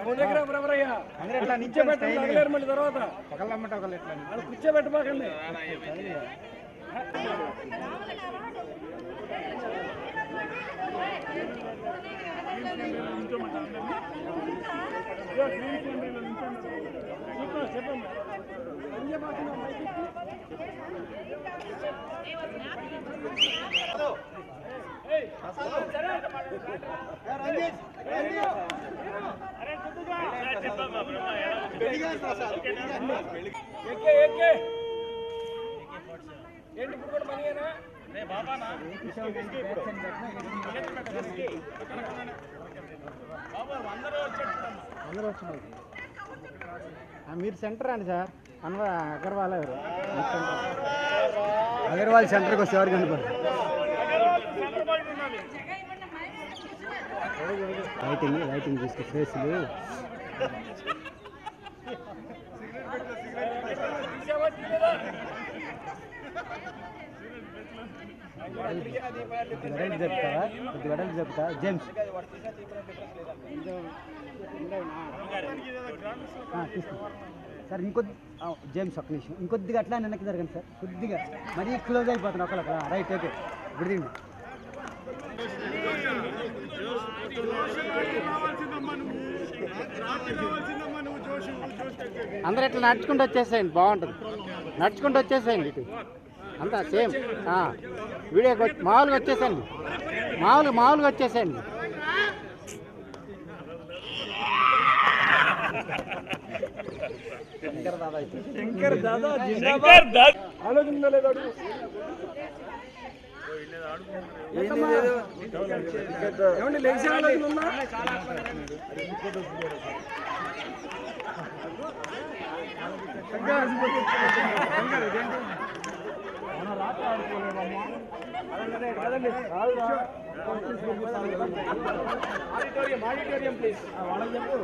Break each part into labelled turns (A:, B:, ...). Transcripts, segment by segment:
A: Photographer ఎవరయ్యా కూర్చోబెట్టలేరు మళ్ళీ తర్వాత కూర్చోబెట్టబాకండి. చెప్పండి ఏంటి ఇప్పుడు కూడా మనీనా
B: అందరూ వచ్చినారు. మీరు సెంటర్ అండి సార్ అగర్వాల్ ఎవరు అగర్వాల్ సెంటర్కి వస్తే ఎవరు కనపడరు. లైటింగ్ చూస్తే ఫేస్లు చెప్తా జేమ్స్ సార్ ఇంకొద్ది జేమ్స్ ఒక్క నిమిషం ఇంకొద్దిగా అట్లా వెనక్కి జరగండి సార్ కొద్దిగా మరీ క్లోజ్ అయిపోతుంది ఒకళ్ళక్కడ రైట్ ఓకే ఇప్పుడు తిండి అందరూ ఇట్లా నడుచుకుంటూ వచ్చేసేయండి బాగుంటుంది నడుచుకుంటూ వచ్చేసేయండి ఇటు అంతా సేమ్ వీడియో మామూలుగా వచ్చేసేయండి మామూలుగా వచ్చేసేయండి
A: శంకర్ దాదా జిందాబాద్ ఆలోచన లేదు ఏమండి లేచి ఆలోచన ఉందా ఆడిటోరియం ప్లీజ్ వాళ్ళకి చెప్పు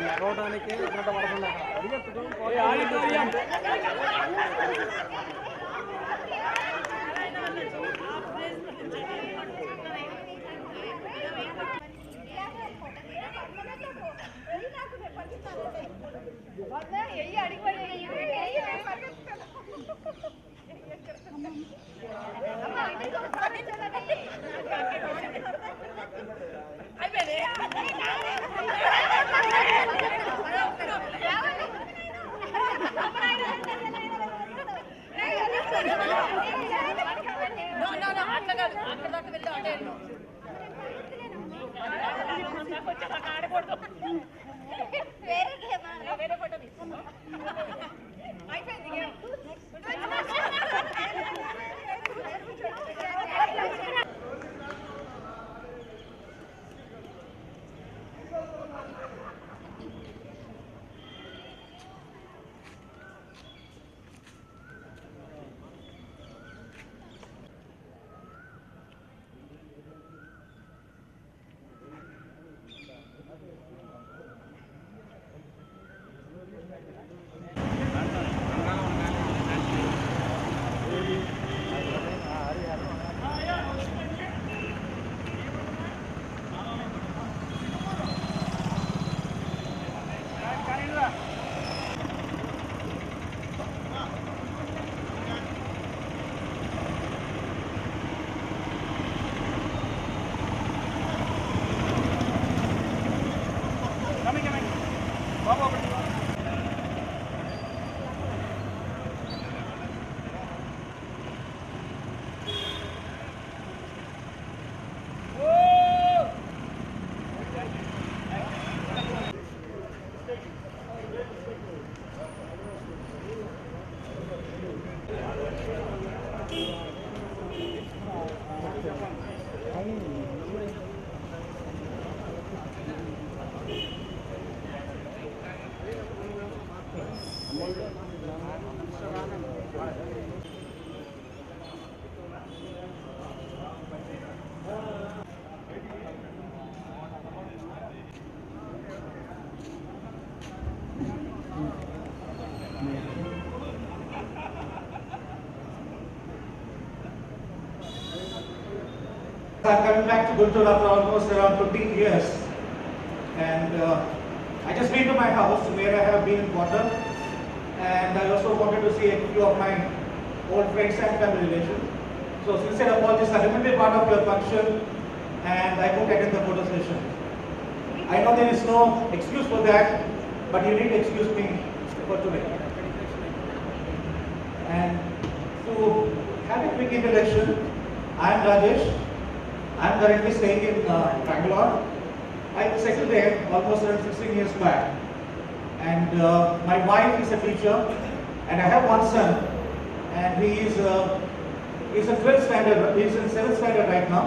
A: నడవడానికి auditorium
C: I'm coming back to Guntur after almost around 15 years, and I just been to my house where I have been in water, and I also wanted to see a few of my old friends and family relations. So sincere apologies, I couldn't be part of your function, and I couldn't attend the photo session. I know there is no excuse for that, but you need to excuse me for today. And to have a quick introduction, I am Rajesh. I am currently staying in Bangalore. I settled there almost around 16 years back. And my wife is a teacher, and I have one son, and he is he's in 12th standard. He's in 7th standard right now.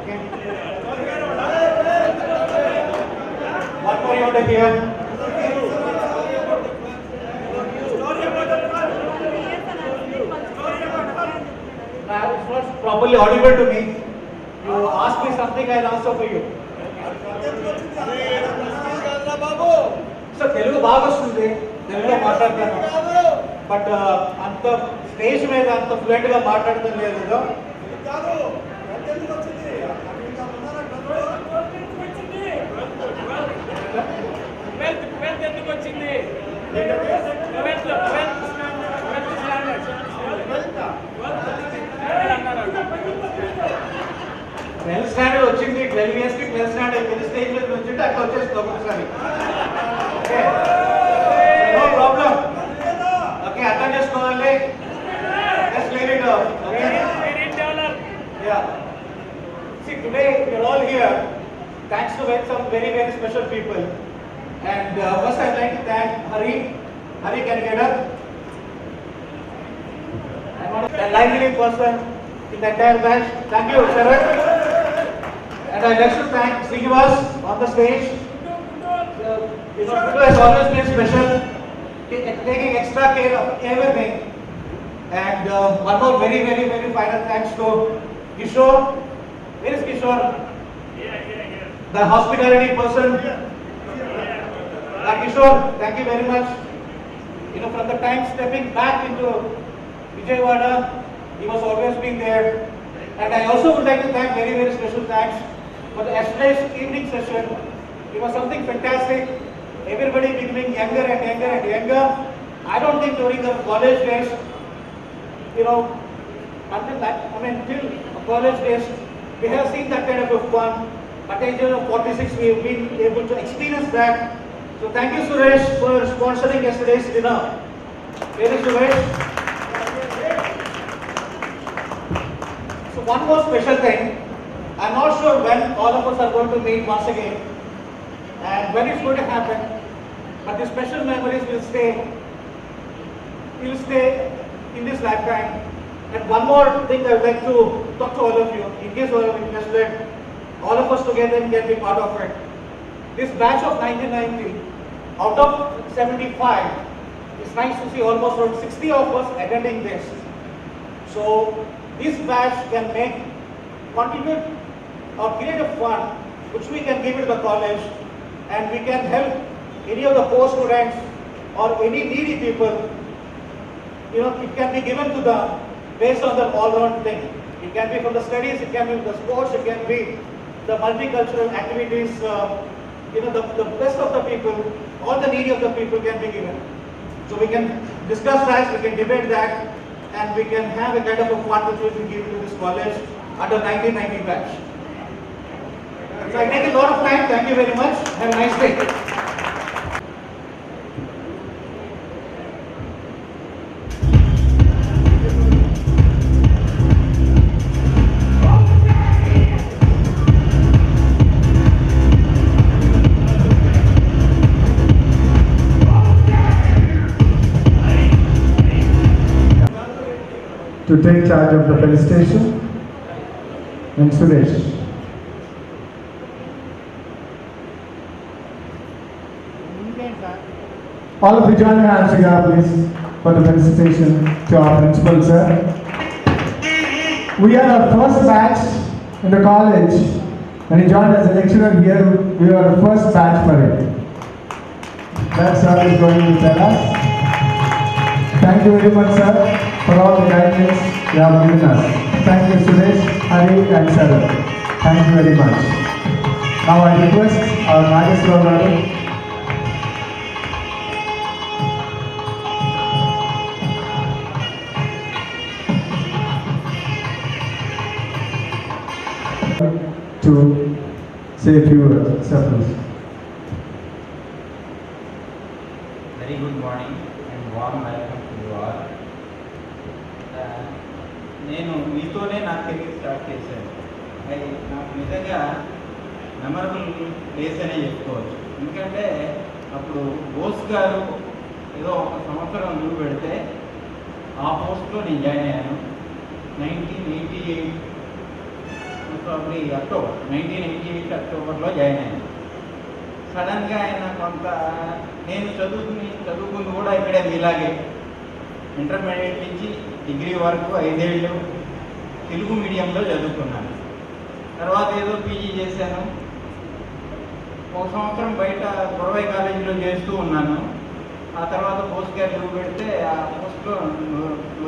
C: Okay. One more you want to hear? It's not properly audible to me. You ask me something, I'll answer for you. So Telugu బాగా వస్తుంది, తెలుగులో మాట్లాడతాను, but అంత stage మీద అంత fluent గా మాట్లాడటం లేదు. ట్వెల్త్ స్టాండర్డ్ వచ్చింది, 12 years కి 12th స్టాండర్డ్ పెద్ద స్టేజ్ మీద వచ్చింటే అట్లా వచ్చేస్తుంది ఒక్కొక్కసారి. Okay, no problem. ఓకే, అర్థం చేసుకోవాలి. Just leave it. Okay, yeah. See, today we are all here thanks to some very special people. And first I'd like to thank Hari. Hari, can you get up? A lively person in the entire batch. Thank you, Sharat. And I'd like to thank Srinivas on the stage. Kudu has always been special, taking extra care of everything. And one more very final thanks to Kishore. Where is Kishore? The hospitality person. Kishore, thank you very much. You know, from the time stepping back into Vijayawada, he was always been there. And I also would like to thank very special thanks for the yesterday's evening session. It was something fantastic. Everybody becoming younger and younger. I don't think during the college days, you know, till college days, we have seen that kind of fun. At the age of 46, we have been able to experience that. So thank you, Suresh, for sponsoring yesterday's dinner. Where is Suresh? So one more special thing. I'm not sure when all of us are going to meet once again and when it's going to happen, but the special memories will stay in this lifetime. And one more thing I would like to talk to all of you, in case you are interested, all of us together can be part of it. This batch of 1990, out of 75, it's nice to see almost around 60 of us attending this. So this batch can contribute or create a fund which we can give it to the college, and we can help any of the poor students or any needy people. You know, it can be given to them based on the all-round thing. It can be from the studies, it can be from the sports, it can be the multicultural activities. You know, the best of the people, all the needy of the people can be given. So we can discuss that, we can debate that, and we can have a kind of a fund which we will give to this college under 1990 batch. So I take a lot of time. Thank you very much. Have a nice day.
D: To take charge of the felicitation, and Suresh. All of you join your hands together, please, for the felicitation to our principal, sir. We are our first batch in the college. When he joined as a lecturer here, we were the first batch for it. That's how he's going to tell us. Thank you very much, sir, for all the guidance. you have given us. Thank you, Suresh, Hari, and Sarah. Thank you very much. Now I request our Nageswara Garu. To say a few words, sir, please.
E: Very good morning and warm welcome to you all. నేను మీతోనే నా career start చేశాను. అది నాకు నిజంగా memorable days అనే చెప్పుకోవచ్చు. ఎందుకంటే అప్పుడు బోస్ గారు ఏదో ఒక సంవత్సరం లీవ్ పెడితే ఆ పోస్ట్లో నేను జాయిన్ అయ్యాను. 1988 ప్రాబ్లీ అక్టోబర్ 1988 అక్టోబర్లో జాయిన్ అయ్యాను. సడన్గా ఆయన కొంత నేను చదువుకుంది కూడా ఇక్కడే ఇలాగే ఇంటర్మీడియట్ నుంచి డిగ్రీ వరకు 5 ఏళ్ళు తెలుగు మీడియంలో చదువుకున్నాను. తర్వాత ఏదో పీజీ చేశాను. ఒక సంవత్సరం బయట గొడవై కాలేజీలో చేస్తూ ఉన్నాను. ఆ తర్వాత పోస్ట్ గారు లీవ్ పెడితే ఆ పోస్ట్లో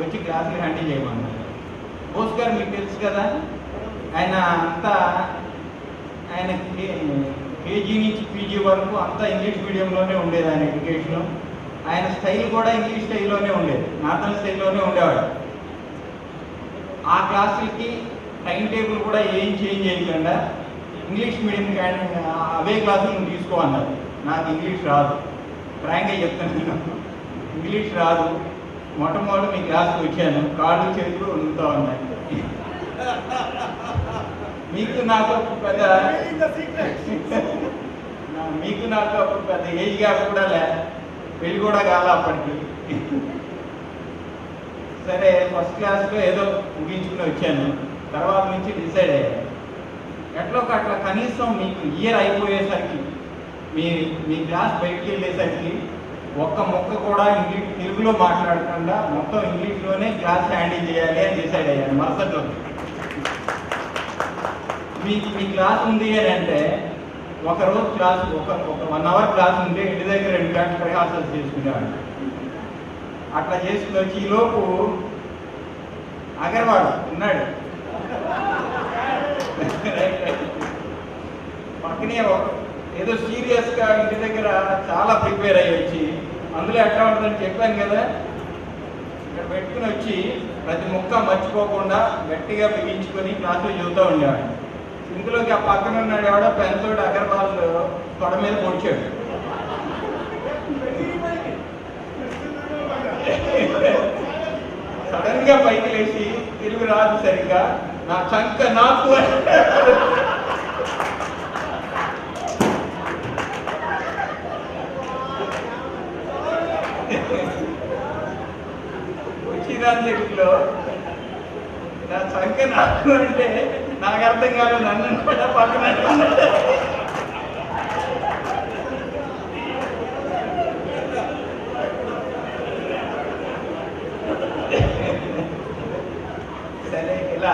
E: వచ్చి క్లాసులు హ్యాండిల్ చేయమన్నారు. పోస్ట్ గారు మీకు తెలుసు కదా, ఆయన అంతా ఆయన కేజీ నుంచి పీజీ వరకు అంతా ఇంగ్లీష్ మీడియంలోనే ఉండేది. ఆయన ఎడ్యుకేషను, ఆయన స్టైల్ కూడా ఇంగ్లీష్ స్టైల్లోనే ఉండేది, నార్తన్ స్టైల్లోనే ఉండేవాడు. ఆ క్లాసులకి టైం టేబుల్ కూడా ఏం చేంజ్ చేయకుండా ఇంగ్లీష్ మీడియం అవే క్లాసులు తీసుకోమన్నారు. నాకు ఇంగ్లీష్ రాదు, ఫ్రాంక్గా చెప్తాను, ఇంగ్లీష్ రాదు. మొట్టమొదటి మీ క్లాస్కి వచ్చాను, కాళ్ళు చేతులు వణుకుతూ ఉన్నాయి. మీకు నాకు పెద్ద అప్పుడు పెద్ద ఏజ్ గ్యాప్ కూడా పెళ్ళి కూడా కాల అప్పటికి. సరే ఫస్ట్ క్లాస్లో ఏదో ముగించుకుని వచ్చాను. తర్వాత నుంచి డిసైడ్ అయ్యాను, ఎట్లా అట్లా కనీసం మీకు ఇయర్ అయిపోయేసరికి మీ క్లాస్ బయటికి వెళ్ళేసరికి ఒక్క మొక్క కూడా తెలుగులో మాట్లాడకుండా మొత్తం ఇంగ్లీష్లోనే క్లాస్ హ్యాండిల్ చేయాలి అని డిసైడ్ అయ్యాను. మరుసట్లో మీ క్లాస్ ఉంది అని అంటే ఒకరోజు క్లాస్ ఒక 1 అవర్ క్లాస్ ఉంటే ఇంటి దగ్గర 2 గంటలు రిహార్సల్స్ చేసుకునేవాడిని. అట్లా చేసుకుని వచ్చి ఈలోపు అగర్వాల్ ఉన్నాడు పక్కనే ఏదో సీరియస్గా ఇంటి దగ్గర చాలా ప్రిపేర్ అయ్యి వచ్చి, అందులో ఎట్లా ఉంటుందని చెప్పాను కదా, ఇక్కడ పెట్టుకుని వచ్చి ప్రతి ముక్క మర్చిపోకుండా గట్టిగా బిగించుకొని క్లాసులో చదువుతూ ఉండేవాడిని. ఇందులోకి ఆ పక్కన ఉన్నాడు ఎవడో పెన్తోటి అగర్వాల్ తొడ మీద పొడిచాడు. సడన్ గా పైకి లేచి తెలుగు రాదు సరిగ్గా, నా చంక నాకు వచ్చిదాని తెలుగులో నా చంక నాకు అంటే నాకు అర్థం కాదు, నన్ను కూడా పక్కన సరే ఇలా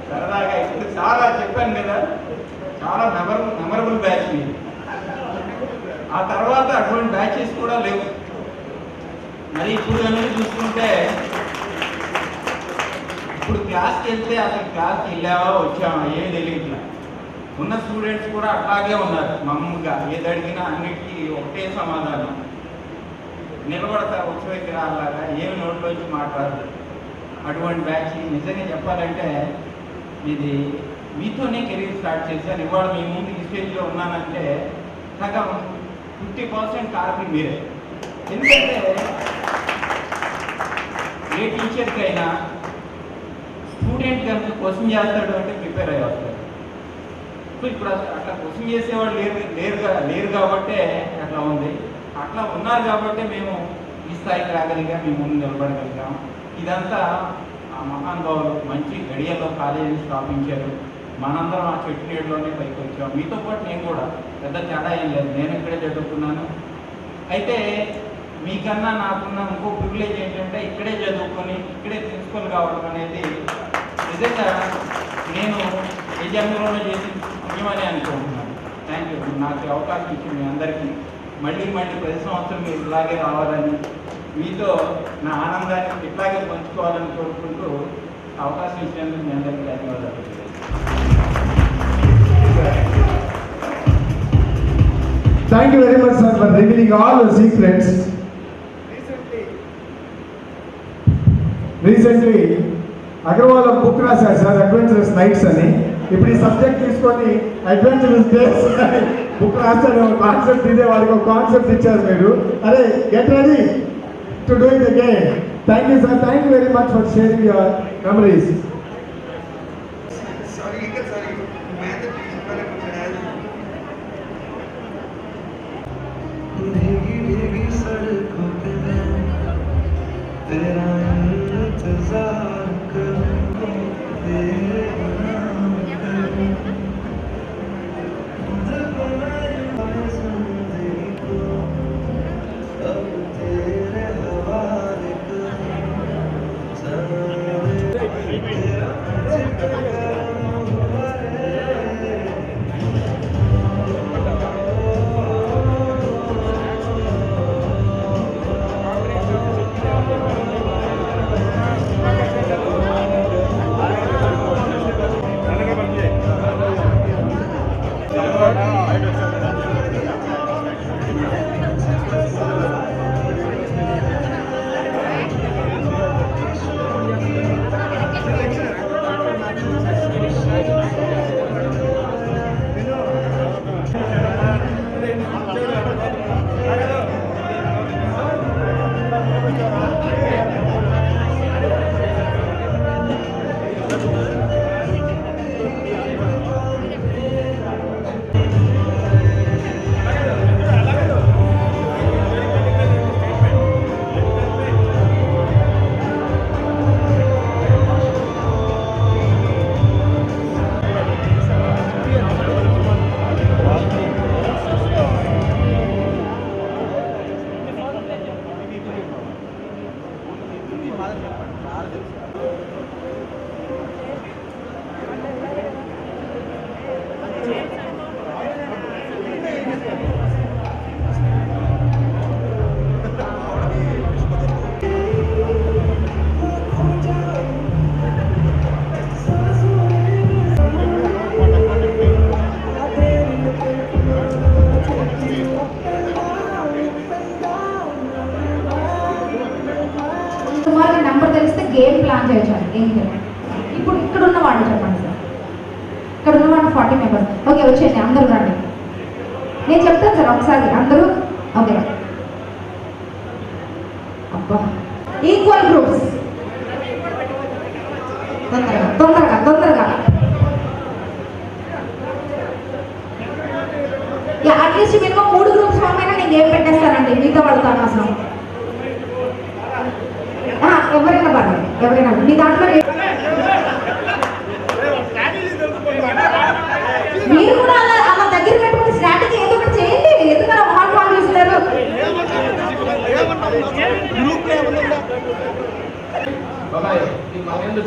E: సరదాగా ఇప్పుడు చాలా చెప్పాను కదా, చాలా మెమరబుల్ బ్యాచ్ మీరు. ఆ తర్వాత అటువంటి బ్యాచెస్ కూడా లేవు. మరి ఇప్పుడు అనేది చూసుకుంటే ఇప్పుడు క్లాస్కి వెళ్తే అసలు క్లాస్కి వెళ్ళావా వచ్చావా ఏం తెలియట్లా. ఉన్న స్టూడెంట్స్ కూడా అట్లాగే ఉన్నారు. మామూలుగా ఏది అడిగినా అన్నిటికీ ఒకటే సమాధానం, నిలబడతా ఉత్సవిగ్రహాలాగా ఏమి నోట్లోంచి మాట్లాడదు. అటువంటి బ్యాచ్ నిజంగా చెప్పాలంటే ఇది మీతోనే కెరీర్ స్టార్ట్ చేశాను. ఇవాళ మీ ముందు ఈ స్టేజ్లో ఉన్నానంటే సగం 50% కారణం మీరే. ఎందుకంటే ఏ టీచర్కైనా స్టూడెంట్ కనుక క్వశ్చన్ చేస్తాడు అంటే ప్రిపేర్ అయ్యి వస్తాడు. సో ఇప్పుడు అట్లా క్వశ్చన్ చేసేవాళ్ళు లేరు కాబట్టే అట్లా ఉంది. అట్లా ఉన్నారు కాబట్టి మేము ఈ స్థాయికి రాగలిగా మీ ముందు నిలబడగలిగాం. ఇదంతా ఆ మహానుభావులు మంచి గడియల్లో కాలేజీ స్థాపించారు. మనందరం ఆ చెట్టు నీడలోనే పైకి వచ్చాం. మీతో పాటు నేను కూడా పెద్ద తేడా ఏం లేదు, నేను ఇక్కడే చదువుకున్నాను. అయితే మీకన్నా నాకున్న ఇంకో ప్రివిలేజ్ ఏంటంటే ఇక్కడే చదువుకొని ఇక్కడే ప్రిన్సిపల్ కావడం అనేది నిజంగా నేను ఏ జన్మలోనే చేసి పుణ్యమని అనుకుంటున్నాను. Thank you. నాకు అవకాశం ఇచ్చింది మీ అందరికీ. మళ్ళీ ప్రతి సంవత్సరం మీరు ఇలాగే రావాలని మీతో నా ఆనందాన్ని ఇట్లాగే పంచుకోవాలని కోరుకుంటూ అవకాశం ఇచ్చినందుకు మీ అందరికీ ధన్యవాదాలు.
D: Thank you very much, sir, for revealing all the secrets. Recently, Agarwal book రాశారు సార్, అడ్వెంచరస్ నైట్స్ అని. ఇప్పుడు ఈ సబ్జెక్ట్ తీసుకొని అడ్వెంచరస్ డేస్ బుక్ రాశారు. కాన్సెప్ట్ ఇదే, వాళ్ళకి ఒక కాన్సెప్ట్ ఇచ్చారు మీరు. అరే get ready to do it again. Thank you sir, thank you very much for sharing your memories.
F: भीगी भीगी सड़कों पे मैं तेरा इंतजार करूं, तेरे नाम करूं, जिंदगी को अब तेरे हवाले करूं,
G: గేమ్ ప్లాన్ చేయొచ్చు. ఏంటి ఇప్పుడు ఇక్కడ ఉన్న వాళ్ళు చెప్పండి సార్, ఇక్కడ ఉన్న వాళ్ళు 40 మెంబర్స్. ఓకే వచ్చేయండి, అందరూ రండి. నేను చెప్తాను సార్ ఒకసారి, అందరూ ఓకే. అబ్బా ఈక్వల్ గ్రూప్స్, తొందరగా తొందరగా తొందరగా. అట్లీస్ట్ మినిమం 3 గ్రూప్స్ ఫామ్ అయినా నేను గేమ్ పెట్టేస్తానండి, మిగతా వాళ్ళతో అనవసరం. ఎవరైనా పర్లేదు, ఎవరైనా మీ దాంట్లో మీరు కూడా అలా అలా దగ్గర పెట్టుకుని స్ట్రాటజీ ఏదో ఒకటి చేయండి. ఎందుకన్నా హాట్ కాల్ చేస్తున్నారు?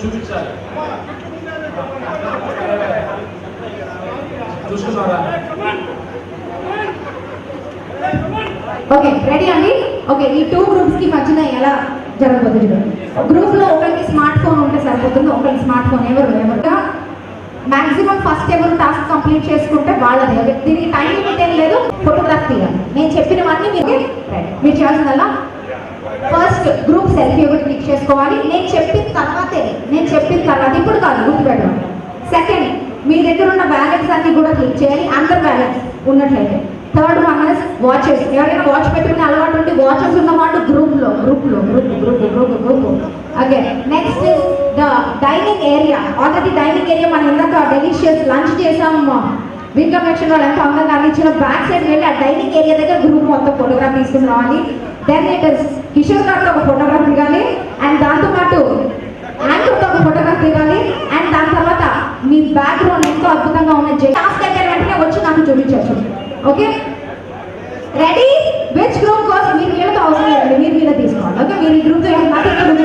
A: చూపించాలి, చూస్తున్నారా?
G: ఓకే రెడీ అండి. ఓకే ఈ 2 గ్రూప్స్ కి మధ్యన ఎలా జరగబోతుంది? గ్రూప్ లో ఒకరికి స్మార్ట్ ఫోన్ ఉంటే సరిపోతుంది, ఒకరికి స్మార్ట్ ఫోన్ ఎవరుగా మాక్సిమం ఫస్ట్ ఎవరు టాస్క్ కంప్లీట్ చేసుకుంటే వాళ్ళది. దీనికి టైం లిమిట్ ఏం లేదు, ఫోటోగ్రాఫ్ తీయాలి. నేను చెప్పినవన్నీ మీరు చేయాల్సిందల్లా ఫస్ట్ గ్రూప్ సెల్ఫీ ఒకటి క్లిక్ చేసుకోవాలి. నేను చెప్పిన తర్వాత ఇప్పుడు కాదు, గుర్తుపెట్టండి. సెకండ్ మీ దగ్గర ఉన్న బ్యాలెన్స్ అన్ని కూడా క్లిక్ చేయాలి, అండర్ బ్యాలెన్స్ ఉన్నట్లయితే. Third one is watches. ఎవరైనా వాచ్ పెట్టుకునే అలవాటు ఉంటే వాచెస్ ఉన్న వాళ్ళు group okay. Next is the dining area. Already dining area మనం ఇందాక డెలిషియస్ లంచ్ చేసాం. విక్రమ్ లక్ష్మణ్ వాళ్ళు ఎంత అందంగా అందించిన బ్యాక్ సైడ్ వెళ్ళి ఆ డైనింగ్ ఏరియా దగ్గర గ్రూప్ మొత్తం ఫోటోగ్రాఫ్ తీసుకుని రావాలి. దెన్ ఇట్ ఇస్ కిషోర్ గారితో ఒక ఫోటోగ్రాఫ్ దిగాలి, అండ్ దాంతోపాటు యాంకర్తో ఒక ఫోటోగ్రాఫ్ దిగాలి, అండ్ దాని తర్వాత మీ బ్యాక్గ్రౌండ్ ఎంతో అద్భుతంగా ఉన్న టాస్క్ అయితే వెంటనే వచ్చి నాకు చూపించవచ్చు. Okay ready? విచ్ గ్రూప్ కోసం మీరు వీళ్ళతో అవసరం లేదండి, మీరు వీళ్ళ తీసుకోండి. ఓకే మీరు ఈ గ్రూప్తో నాకు ఇక్కడ ముందు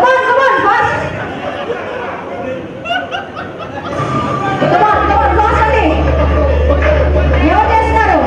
G: ఫాస్ట్ ఫాస్ట్ అండి. ఎవరు చేస్తున్నారు?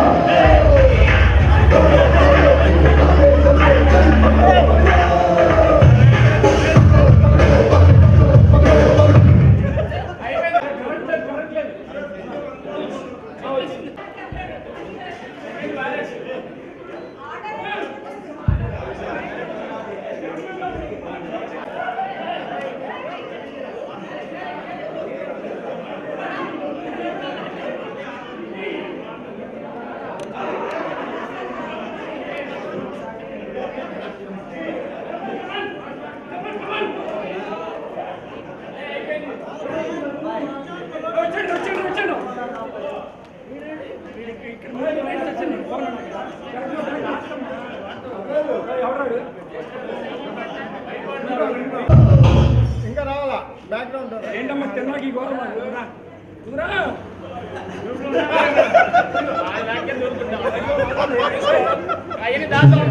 A: తిన్నాక ఈ గోడ మాకు అవన్నీ దాంట్లో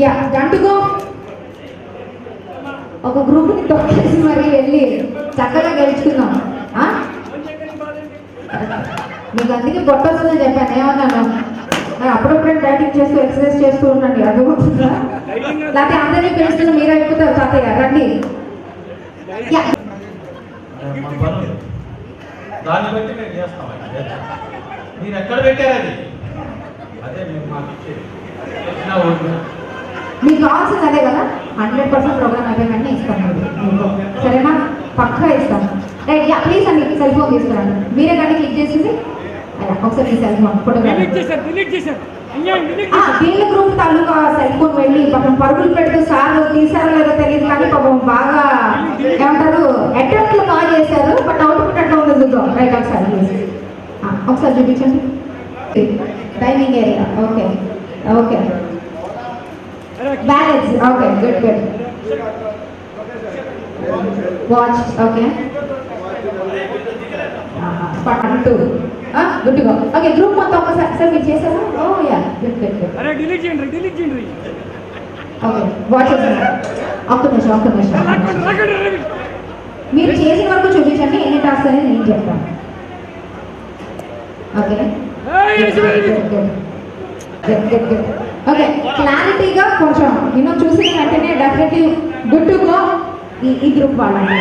G: యా దంటుకో ఒక గ్రూప్ని తొక్కేసి మరి వెళ్ళి చక్కగా గెలుచుకుందాం. మీకు అందుకే పొట్ట వస్తుందని చెప్పాను, ఏమన్నాను అప్పుడప్పుడే డైటింగ్ చేస్తూ ఎక్సర్సైజ్ చేస్తూ ఉండండి, అర్థమవుతుందా? లేకపోతే అందరినీ పెంచుతున్న మీరు అయిపోతారు తాతయ్య. రండి.
E: దాన్ని బట్టి మేము చేస్తాం. మీరు ఎక్కడ పెట్టారు అది అదే మేము మాకు ఇచ్చేది.
G: మీకు కావాల్సింది అదే కదా, 100% ప్రోగ్రామ్ అయిపోయిందంటే ఇస్తాను మీకు, సరేనా? పక్కా ఇస్తాను. రైట్. యా ప్లీజ్ అండి సెల్ ఫోన్ తీసుకురండి. మీరే కానీ క్లిక్ చేసేసి ఒకసారి మీ సెల్ ఫోన్ ఫోటోగ్రాఫ్ దీని గ్రూప్ తాలూకా సెల్ ఫోన్ వెళ్ళి పాపం పరుగులు పెడుతూ సార్ తీసారో లేదో తెలియదు కానీ పాపం బాగా ఏమంటారు అటెంప్ట్లు బాగా చేశారు. బట్ అవుట్పుట్ అట్లా ఉండదు. రైట్ ఒకసారి ప్లీజ్ ఒకసారి చూపించండి. Dining area okay okay balance okay good good watch okay పట్టు గుడ్ గో ఓకే గ్రూప్ మొత్తం ఒకసారి సార్ మీరు చేశారా? ఓ యా గుడ్ గుడ్ గుడ్
A: అరే డిలీట్ చేయండి
G: ఓకే వాచ్ ఒక్క నిమిషం మీరు చేసిన వరకు చూపించండి ఎన్ని టాస్క్ అనేది నేను చెప్తాను. ఓకే ఓకే క్లారిటీగా కొంచెం నేను చూసిన వెంటనే డెఫినెట్లీ గుడ్ టు గో ఈ గ్రూప్ వాళ్ళండి.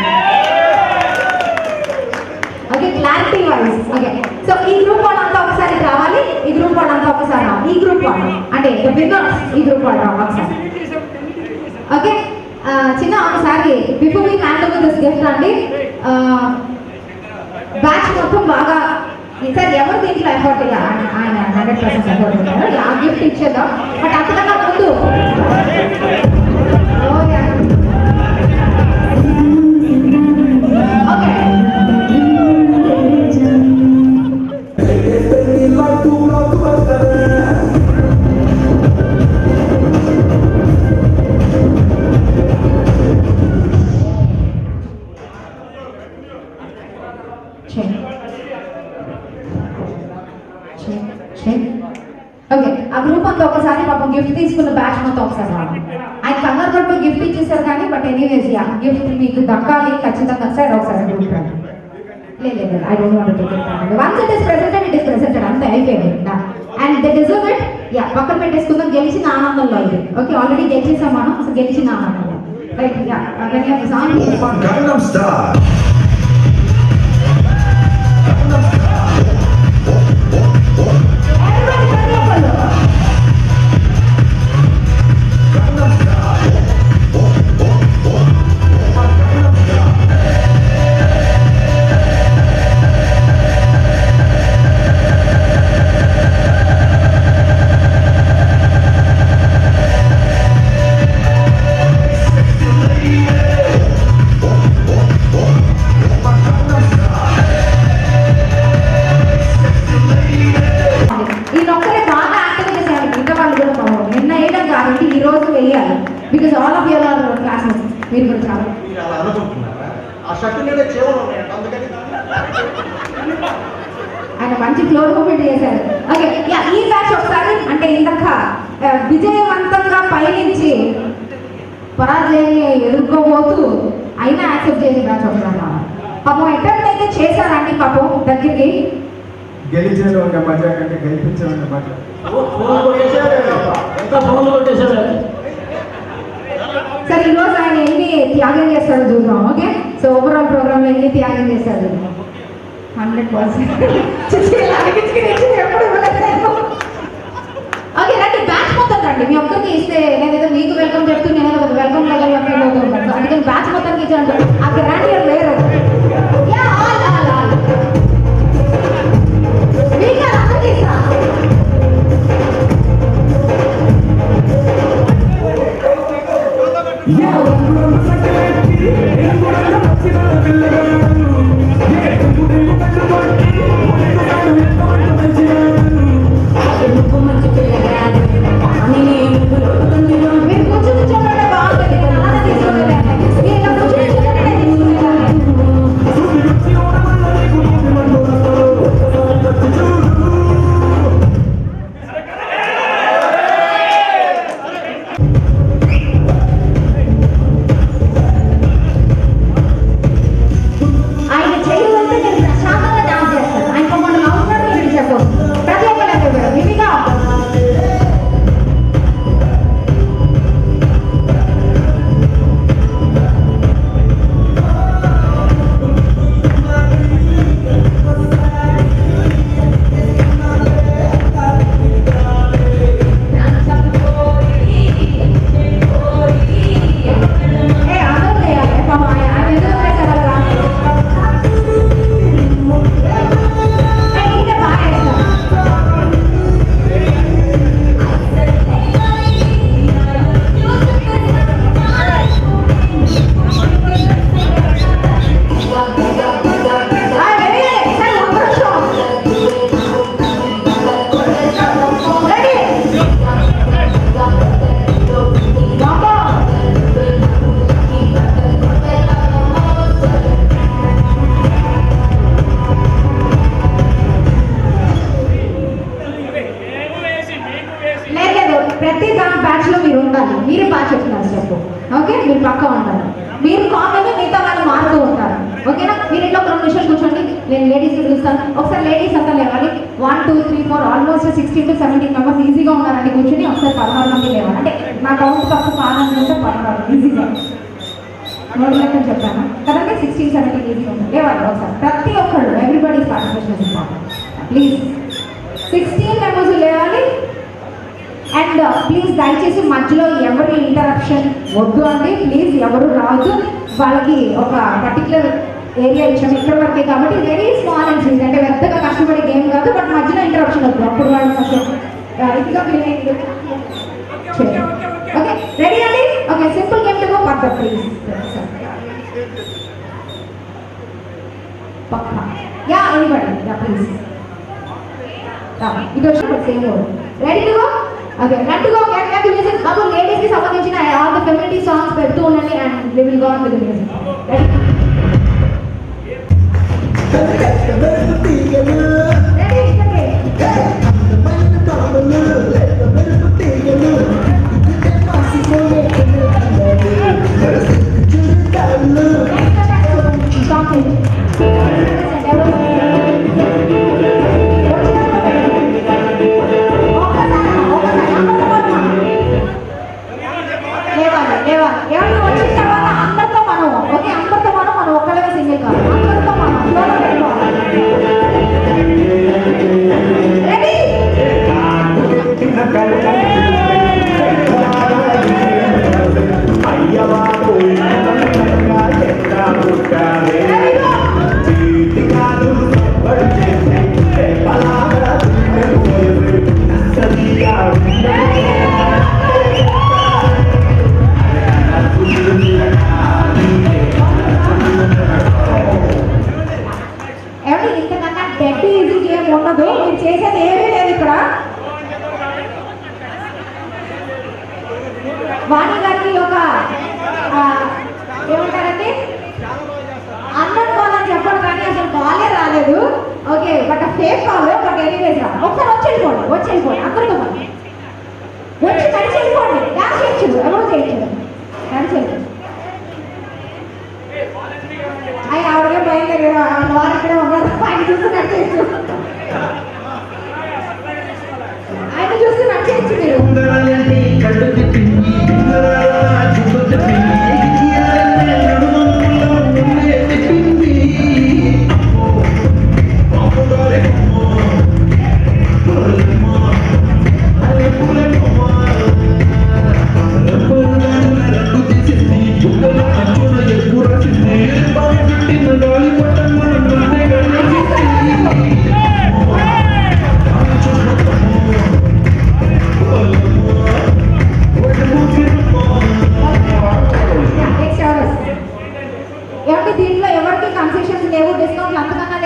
G: Okay clarity wise okay. So ఈ గ్రూప్ వాళ్ళంతా ఒకసారి రావాలి, ఈ గ్రూప్ వాళ్ళంతా ఒకసారి రావాలి, ఈ గ్రూప్ వాళ్ళు అంటే విన్నర్స్ ఈ గ్రూప్ వాళ్ళు ఒకసారి. ఓకే చిన్న ఒకసారి before we hand over this gift అండి, బ్యాచ్ మొత్తం బాగా సార్ ఎవరు దీంట్లో ఎఫర్ట్ ఆయన 100% ఎఫర్ట్ ఉంటారు, ఆ గిఫ్ట్ ఇచ్చేద్దాం. బట్ అంతకన్నా ముందు ఓకే ఓకే ఆ గ్రూప్ అంతా ఒకసారి పాపం గిఫ్ట్ తీసుకున్న బ్యాచ్ మొత్తం ఒకసారి ఆయన కంగారు పడిపోయి గిఫ్ట్ ఇచ్చేసారు కానీ బట్ ఎనీవేస్ యా గిఫ్ట్ మీకు దక్కాలి ఖచ్చితంగా సార్ ఒకసారి గ్రూప్ లేదు I don't want to take it once it is presented అంతే అయిపోయింది and they deserve it. Yeah పక్కన పెట్టేసుకుందాం గెలిచిన ఆనందంలో ఇది. ఓకే ఆల్రెడీ గెలిచేసాం మనం, అసలు గెలిచిన ఆనందంలో. Right. Yeah again song
F: Gangnam Style.
G: because all of you are classmates. మీరు కూడా చాలా
D: మీరు అలా అనుకుంటున్నారా? ఆ షర్ట్ మీద చేవలు ఉన్నాయంట అందుకని
G: ఆయన మంచి ఫ్లోర్ మూమెంట్ చేశారు. ఓకే యా ఈ బ్యాచ్ ఒకసారి అంటే ఇందాక విజయవంతంగా పయనించి పరాజయాన్ని ఎదుర్కోబోతూ అయినా యాక్సెప్ట్ చేసే బ్యాచ్ ఒకసారి పాపం అటెంప్ట్ అయితే చేశారండి పాపం దగ్గరికి.
D: గెలిచిన ఒక మజా కంటే గెలిపించిన మజా.
G: సార్ ఈరోజు త్యాగం చేస్తాడో చూద్దాం. ఓకే, సో ఓవరాల్ ప్రోగ్రామ్ లో ఎన్ని త్యాగం చేశాడు? 100%. ఎప్పుడు ఓకే రండి, బ్యాచ్ మొత్తం రండి. మీ ఒక్కరికి ఇస్తే నేనేదో మీకు వెల్కమ్ చెప్తూ నేనేదో వెల్కమ్ లెవెల్ ఫీల్ అవుతూ ఉంటాను. అందుకని బ్యాచ్ మొత్తానికి ఇచ్చాను. ఆ గ్రాండియర్ వేరు. ప్రతి బ్యాచ్ లో మీరు ఉండాలి. మీరే బాగా చెప్తున్నారు స్టెప్. ఓకే, మీరు పక్క ఉండాలి. మీరు కామన్ మిగతా వాళ్ళు మారుతూ ఉంటారు. ఓకేనా? మీరు ఇంట్లో ఒక 2 నిమిషాలు కూర్చోండి. నేను లేడీస్ పిలుస్తాను. ఒకసారి లేడీస్ అంతా లేవాలి. 1 2 3 4 ఆల్మోస్ట్ 16 to 17 మెంబర్స్ ఈజీగా ఉన్నారండి. కూర్చొని ఒకసారి 16 మంది లేవాలి. అంటే నా కౌంట్ తప్పు కావాలంటే 16 ఈజీగా నోడలేకని చెప్పాను కదండి. 16 17 ఈజీగా ఉంది. లేవాలి ఒకసారి ప్రతి ఒక్కళ్ళు. Everybody participation important. Please 16 members లేవాలి. అండ్ ప్లీజ్ దయచేసి మధ్యలో ఎవరి ఇంటరప్షన్ వద్దు అండి. ప్లీజ్ ఎవరు రావద్దు. వాళ్ళకి ఒక పర్టికులర్ ఏరియా ఇచ్చాము ఇక్కడ వరకే కాబట్టి వెరీ స్మాల్ అండ్ స్వీట్. అంటే పెద్దగా కష్టపడే గేమ్ కాదు. బట్ మధ్యలో ఇంటరప్షన్ వద్దు. అప్పుడు వాళ్ళు కొంచెం ఇదిగా ఫీల్ అయ్యింది. ఓకే రెడీ అండి? Okay, simple game to go. పక్క ప్లీజ్ పక్క. Yeah anybody yeah please. ఇది వచ్చి same ready to go. Okay ready to go. Get the music. బాబు లేడీస్ కి సంబంధించిన ఆల్ ది ఫెమినిటీ సాంగ్స్ పెడుతూ ఉండండి and we will go on with the music. Vani గారికి ఒక ఏమంటారంటే అన్నం కాల్ అని చెప్పడం కానీ అసలు కాలే రాలేదు. Okay but fake call. But anyways ఒకసారి వచ్చేళ్ళిపోండి అందరితో వచ్చి నడిచి వెళ్ళిపోండి. డాన్స్ చేయొచ్చు, ఎవరు చేయొచ్చు, నడిచి వెళ్ళిపోండి. ఆవిడగా బయలుదేరారు. వారు ఇక్కడే ఉన్నారు. ఆయన చూసి నడిచేయచ్చు, ఆయన చూసి నడిచేయచ్చు మీరు.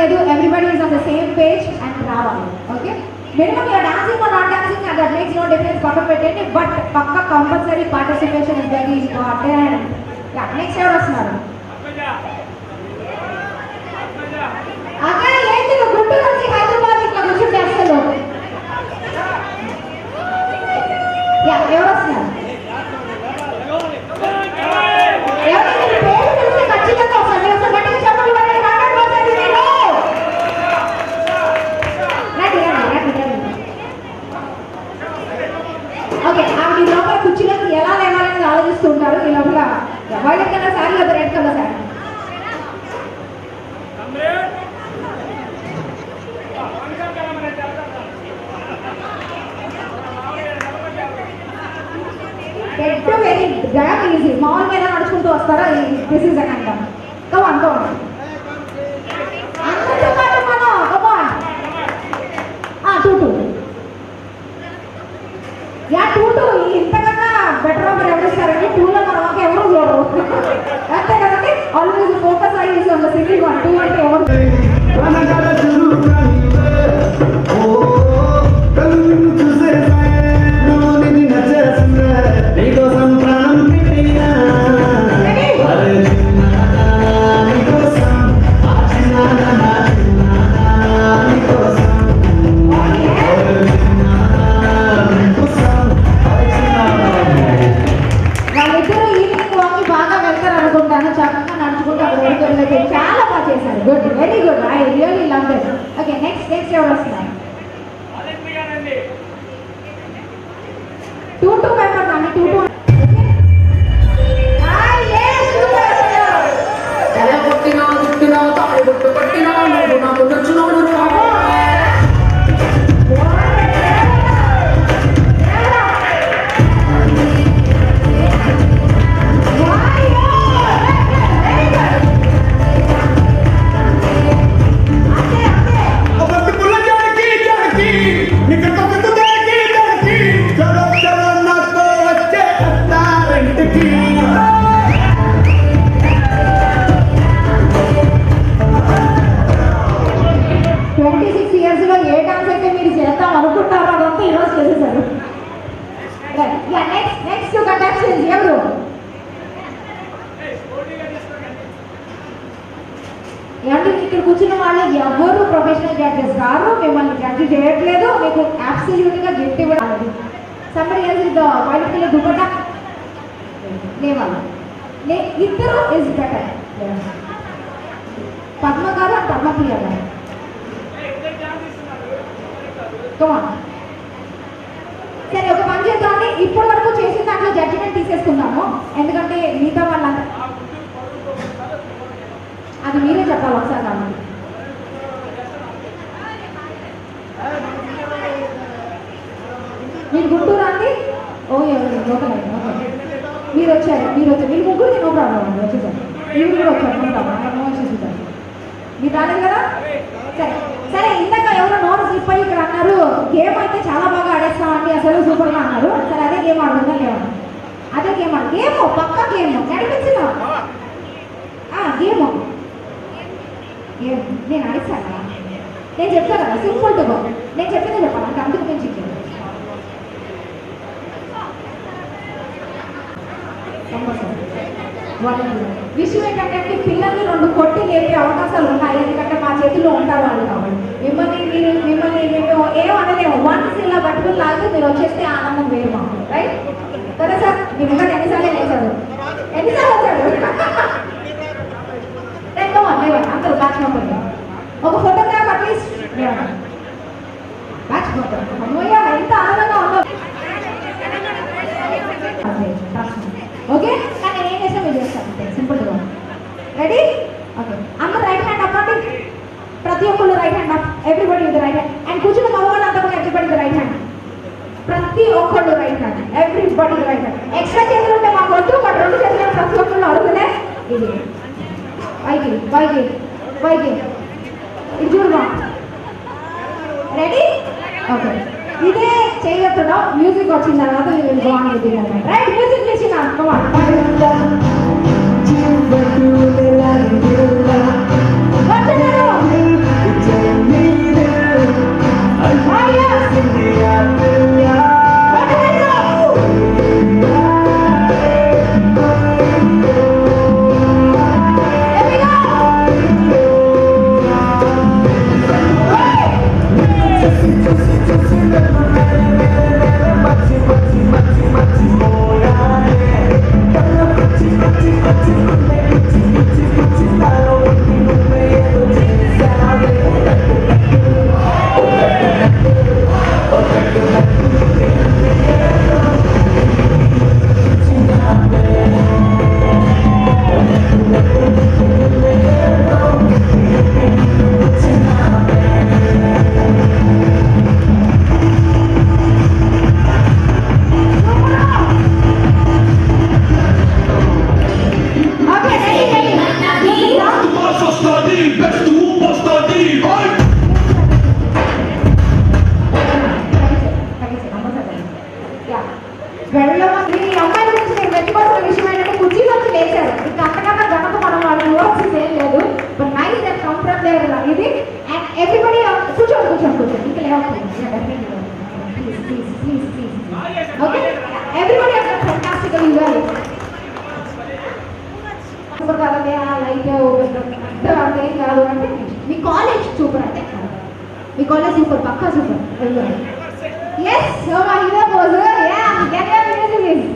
G: లేదు, everybody is on the same page and రావాలి. Okay, minimum you're dancing or not dancing and that makes no difference, పక్కన పెట్టండి. బట్ పక్క compulsory participation is very important. Next ఎవరు వస్తున్నారు? అక్కడ ఏంటి గుంటూరు నుంచి హైదరాబాద్ ఇట్లా కూర్చుంటే అసలు ఎవరు వస్తున్నారు? ఎవరైనా పేరు తెలిస్తే ఖచ్చితంగా వస్తారు. మీరు ఒకసారి గట్టిగా చెప్పండి. ఓకే, ఆవిడ ఈ లోపల కుర్చీలోకి ఎలా లేవాలని ఆలోచిస్తూ ఉంటారు. ఈ లోపల వైలెట్ కలర్ శారీ లేదా red colour sari? Red very dam easy. మామూలుగా నడుచుకుంటూ వస్తారా? దిస్ ఈజ్ అంట. కమాన్ కమాన్ అందరితో పాటు మనం కమాన్. 2-2 2-2 ఇంతకన్నా బెటర్ ఆఫర్ ఎవరు ఇస్తారండి? 2లో మనం ఎవరు చూడరు. అంతే కదండి. ఆల్వేస్ ఫోకస్ అయ్యి ఆన్ ద సింగిల్ వన్. 2 అంటే ఎవరు చాలా బాగా చేశారు. Good, very good. I really love that. Okay, next ఎవరు వస్తున్నారు? 2-2 మెంబర్స్ అండి. 2-2 ఇక్కడ కూర్చున్న వాళ్ళు ఎవరు ప్రొఫెషనల్ జడ్జెస్ కాదు. మిమ్మల్ని జడ్జి చేయట్లేదు. మీకు అబ్సల్యూట్ గా గిఫ్ట్ ఇవ్వడం. Somebody else with white colour dupatta లేవాలి. ఇద్దరు ఇస్ బెటర్. పద్మ గారు అండ్ పద్మప్రియ గారు. కమాన్. సరే, ఒక పని చేద్దామండి. ఇప్పటి వరకు చేసిన దాంట్లో జడ్జిమెంట్ తీసేసుకుందాము. ఎందుకంటే మిగతా వాళ్ళంతా అది మీరే చెప్పాలి ఒకసారి. కాబట్టి మీరు గుంటూరు అండి? ఓ ఎవరు లోకల్ అండి. ఓకే, మీరు వచ్చారు. మీరు ముగ్గురికి నో ప్రాబ్లం అండి. వచ్చేసారు. మీరు కూడా వచ్చారు. No problem. నో వచ్చేసారు. మీరు రాలేదు కదా? సరే ఇందాక ఎవరో నోరు స్లిప్ అయ్యి ఇక్కడ అన్నారు గేమ్ అయితే చాలా బాగా ఆడేస్తామండి అసలు సూపర్గా అన్నారు. సరే అదే గేమ్ ఆడుతుందా లేవా? అదే గేమ్ గేమ్ పక్క గేమ్ నడిపించిన గేమ్ నేను ఆడిస్తాను. నేను చెప్తాను కదా సింపుల్ టు గో. నేను చెప్పిందే చెప్పాను అంటే అందుకు నేను చెప్పాను. విషయం ఏంటంటే పిల్లల్ని 2 కొట్టి నేర్పే అవకాశాలు ఉన్నాయి. ఎందుకంటే మా చేతిలో ఉంటారు వాళ్ళు. కాబట్టి మిమ్మల్ని మేము ఏమనలేము. వన్స్ ఇలా పట్టుకుని లాగితే మీరు వచ్చేస్తే ఆనందం వేరు మాకు. రైట్ కదా సార్? మీరు ఇంకా ఎన్నిసార్లు వేసాడు? అందరూ బ్యాచ్ మెంబర్ ఒక ఫోటోగ్రాఫ్ అట్లీస్ట్ బ్యాచ్ మెంబర్. అమ్మయ్య ఎంత ఆనందంగా ఉందో. ఓకే, కానీ నేను ఏం చేస్తాను మీరు చేస్తాను. సింపుల్గా రెడీ? ఓకే, అందరూ రైట్ హ్యాండ్ అప్ అండి. ప్రతి ఒక్కళ్ళు right hand up. Everybody with right hand. And కూర్చున్న మగవాళ్ళు అంతా కూడా ఎవ్రీబడి విత్ రైట్ హ్యాండ్. ప్రతి ఒక్కళ్ళు right hand. Everybody right hand. Extra చేతులు ఉంటే మాకు వద్దు. బట్ 2 చేతులు ప్రతి ఒక్కళ్ళు అడుగునే. ఇది పైకి ఇది చూడమా. రెడీ? ఓకే, ఇదే చేయకుండా మ్యూజిక్ వచ్చిన తర్వాత రైట్ మ్యూజిక్ చేసిన వచ్చినారు. We call it super, Pakka super. Everyone. Yes, so my hero pose. Yeah, get your music.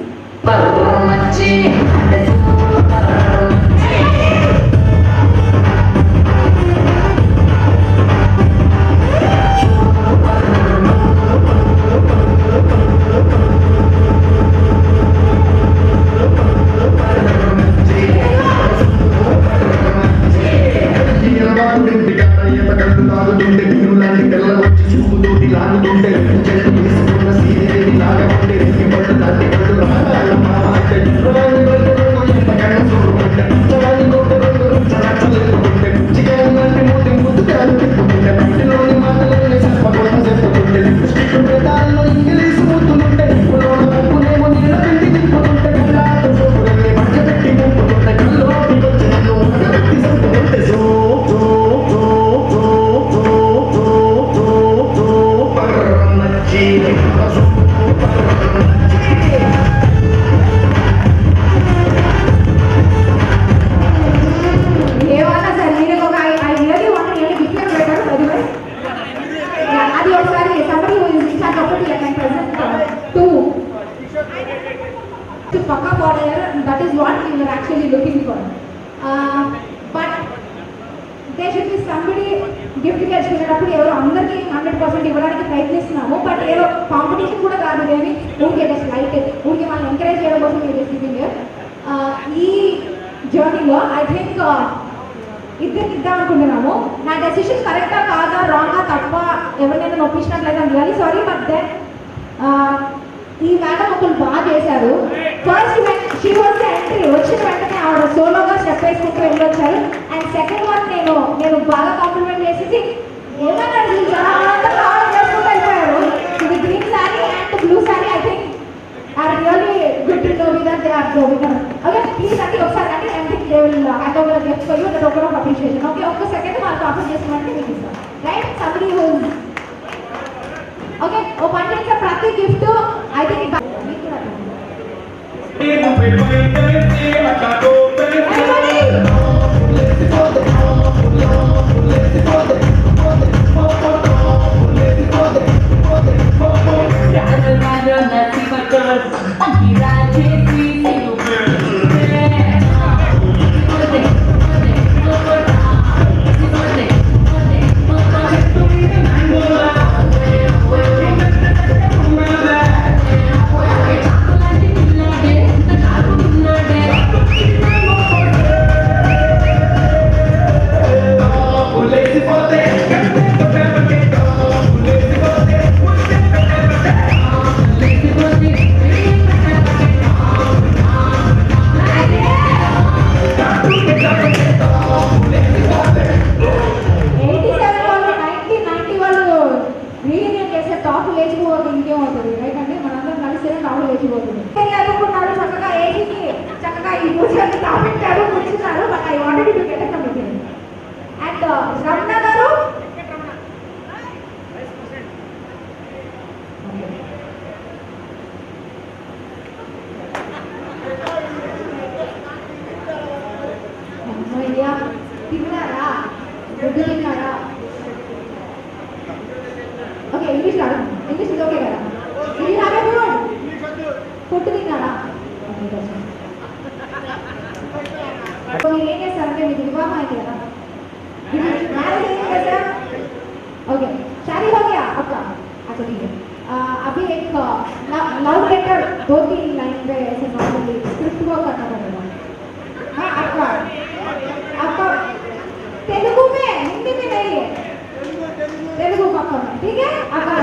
G: Pakka border, that is what we were actually looking for. But there should be somebody gift గెలుచుకునేటప్పుడు ఎవరు అందరికీ 100% ఇవ్వడానికి ప్రయత్నిస్తున్నాము. But ఏదో competition కూడా కాదు కానీ ఊరికే just light ఊరికే మనం ఎంకరేజ్ చేయడం కోసం మీరు రిసీవింగ్ ఈ జర్నీలో ఐ థింక్ ఇద్దరికి ఇద్దాం అనుకుంటున్నాము. నా డెసిషన్ కరెక్టా కాదా రాంగా తప్ప ఎవరినైనా నొప్పించినట్లయితే రియల్లీ సారీ. బట్ దెన్ ఈ మేడం ఒకరు బాగా చేశారు. ఫస్ట్ షీ వాజ్ ఎంట్రీ వచ్చిన వెంటనే ఆవిడ సోలోగా స్టెప్ వేసుకుంటూ వెళ్ళొచ్చారు. అండ్ సెకండ్ వన్ నేను బాగా కాంప్లిమెంట్ చేసేసి ఏమన్నా చేసుకుంటూ వెళ్ళిపోయారు. ఇది green sari and blue sari I think are really good to know whether they are winner. Okay please అంటే ఒకసారి అంటే I think they will hand over gift for you. That ఒక అప్రిషియేషన్. ఓకే ఒక్క సెకండ్ వాళ్ళు కాపీ చేసుకున్నట్టు మీకు ఇస్తాం. రైట్ సంబడి హూ ఓకే ఓ పంట ప్రతి గిఫ్ట్ ఐ థింక్ చక్కగా ఈ పూజలు తాపెట్టారు కూర్చున్నారు. But I wanted to get a meeting and Ramana గారు తిన్నారా గుడ్డు తిన్నారా? ఓకే ఇంగ్లీష్ రాదు. ఇంగ్లీష్ ఇది ఓకే కదా? ఫుడ్ తిన్నారా? ఏం చేస్తారంటే మీకు వివాహం అయింది కదా, మ్యారేజ్ అయింది కదా. ఓకే शादी हो गया आपका? अच्छा ठीक है. अभी एक लव लेटर 2-3 लाइन पे ऐसे नॉर्मली स्क्रिप्ट वर्क करना पड़ेगा. हाँ आपका तेलुगु में, हिंदी में नहीं है, तेलुगु पक्का में ठीक है. आपका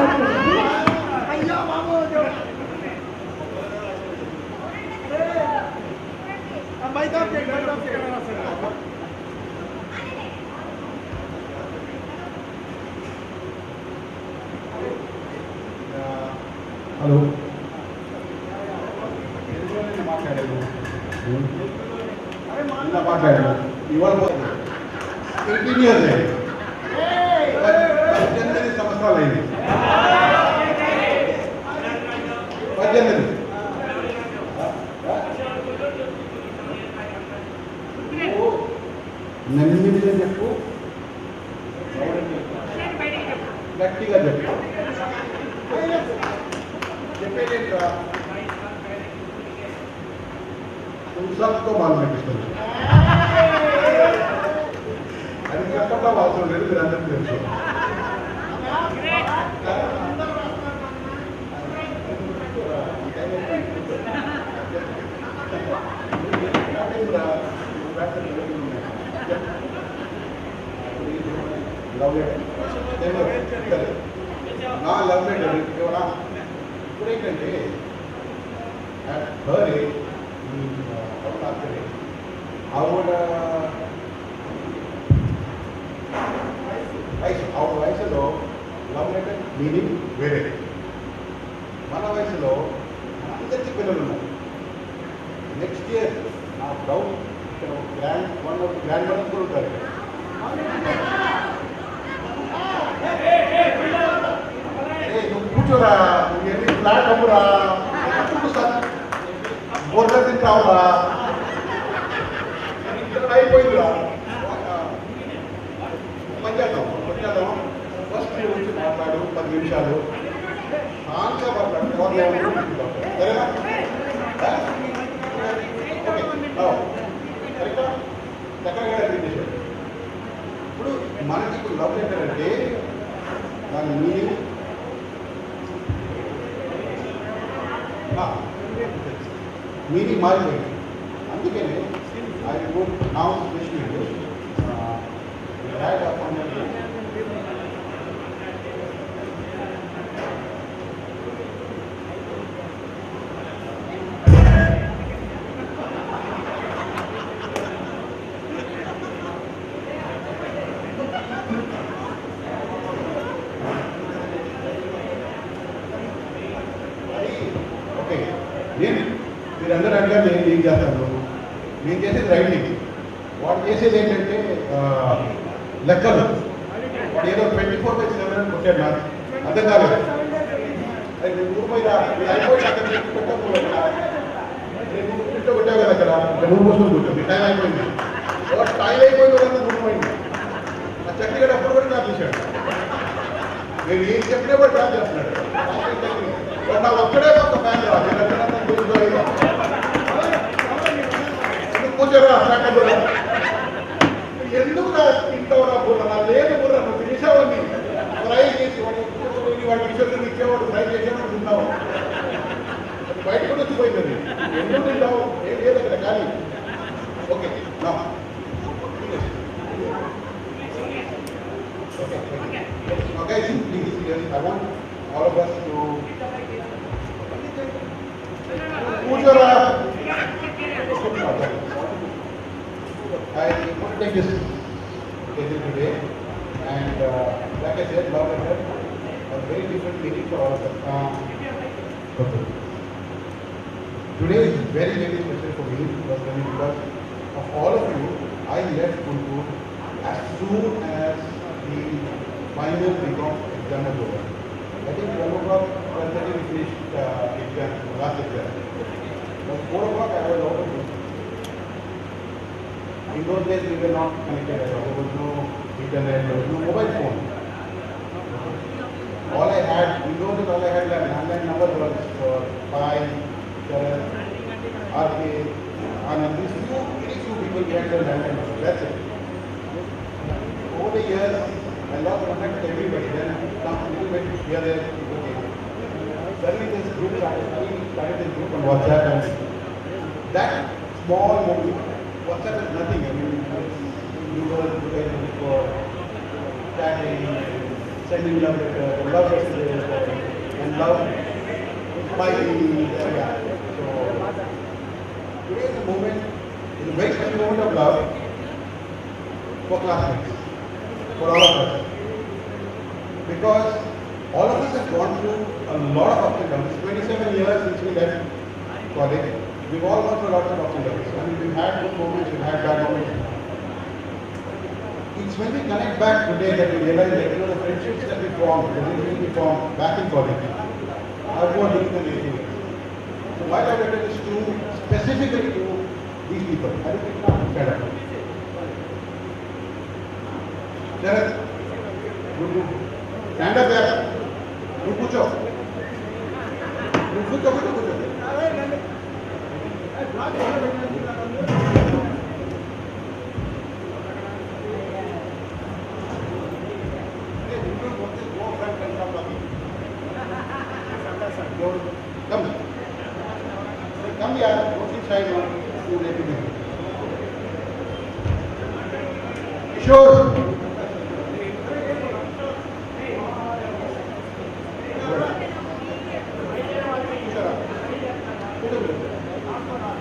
D: హలో మాట్లాడారు ఇవాళ 18 ఇయర్స్ అయింది, 18 సంవత్సరాలు అయింది. 18 నన్ను చెప్పు
H: గట్టిగా చెప్పి చెప్పేదేంట్రా तुम सबको मालूम है किसको అది చెప్పడం అవసరం లేదు మీరు అందరికీ తెలుసు లవ్ లెటర్ నా లవ్ లెటర్ ఇప్పుడు ఏంటంటే హర్ ఏజ్ ఆవిడ వయసులో లవ్ లెటర్ మీనింగ్ వేరే. మన వయసులో అందరికీ పిల్లలు ఉన్నారు. నెక్స్ట్ ఇయర్ నా డౌట్ ఇక్కడ గ్రాండ్ మదర్ కూడా ఉంటారు. నువ్వు కూర్చోరా, నువ్వు ఎన్ని ఫ్లాట్ అమ్మురా, బోర్ర తింటావురా, అయిపోయిందిరా. పనిచేద్దాం ఫస్ట్ వచ్చి మాట్లాడు 10 నిమిషాలు శాంతిగా మాట్లాడు. సరేనా? సరిగ్గా చక్కగా అగ్రీ చేశాడు. ఇప్పుడు మనకి లవ్ లెటర్ అంటే దాని మీనింగ్ మారిపోయింది. అందుకనే I would now wish you right up on your okay. మీరందరూ అడిగారు నేను ఏం చేస్తాను. నేను చేసేది రైటింగ్, వాడు చేసేది ఏంటంటే లెక్కలు. వాడు ఏదో 24/7 కొట్టాడు. నాకు అర్థం కాలేదు. అది నేను ఊరు మీద అయిపోయి అక్కడ నేను ఇంట్లో కొట్టావు కదా, అక్కడ నువ్వు పోసుకొని కొట్టావు. టైం అయిపోయింది. టైం అయిపోయింది కదా, ఊరిపోయింది. ఆ చట్నీ అప్పుడు కూడా డ్రాప్ చేశాడు. నేను ఏం చెప్పినా కూడా డ్రాప్ చేస్తున్నాడు. నా ఒక్కడే ఒక ఫ్యాన్ రాదు. ఎందుకు నా తింటావురా బుర్ర, నా లేదు బుర్ర, నువ్వు తినేసావని ఫ్రై చేసి వాడి విషయంలో ఇచ్చేవాడు, ఫ్రై చేసేవాడు తిన్నావు. బయట కూడా వచ్చిపోయింది. ఎందుకు తింటావు, ఏం లేదు అక్కడ కానీ. Okay okay please I want all of us to కూర్చోరా. I want to take this occasion today, and like I said, love letter has very different meaning for all of us. Today is very special for me personally because of all of you. I left Guntur as soon as the final week of exam was over. I think 12 o'clock, 12:30 we finished exam, last exam. By 4 o'clock I was out of Guntur. In those days we were not connected at all. There was no internet, there was no mobile phone. All I had, in those days all I had like landline number was for 5, 7, RK, and these very few people we had their landline number. That's it. Over the years, I lost contact with everybody. Then some little bit here, there, okay. Suddenly this group started this group on WhatsApp, and that small moment. WhatsApp is nothing. I mean, you guys for chatting, sending love letters, love messages, and love smiling. Yeah. So today is a moment, is a very special moment of love for classmates, for all of us, because all of us have gone through a lot of ups and downs. 27 years since we left college. We've all gone through lots of ups and downs. I mean, we've had good moments, we've had bad moments. It's when we connect back today that we realize that the friendships that we formed, the relationships we formed back in college, are more deep than anything else. So my love letter is to specifically to these people. I don't think now stand up. Stand up there. కూర్చో కూర్చో కూర్చో కూర్చో Come here, don't be shy now. You let me. Sure.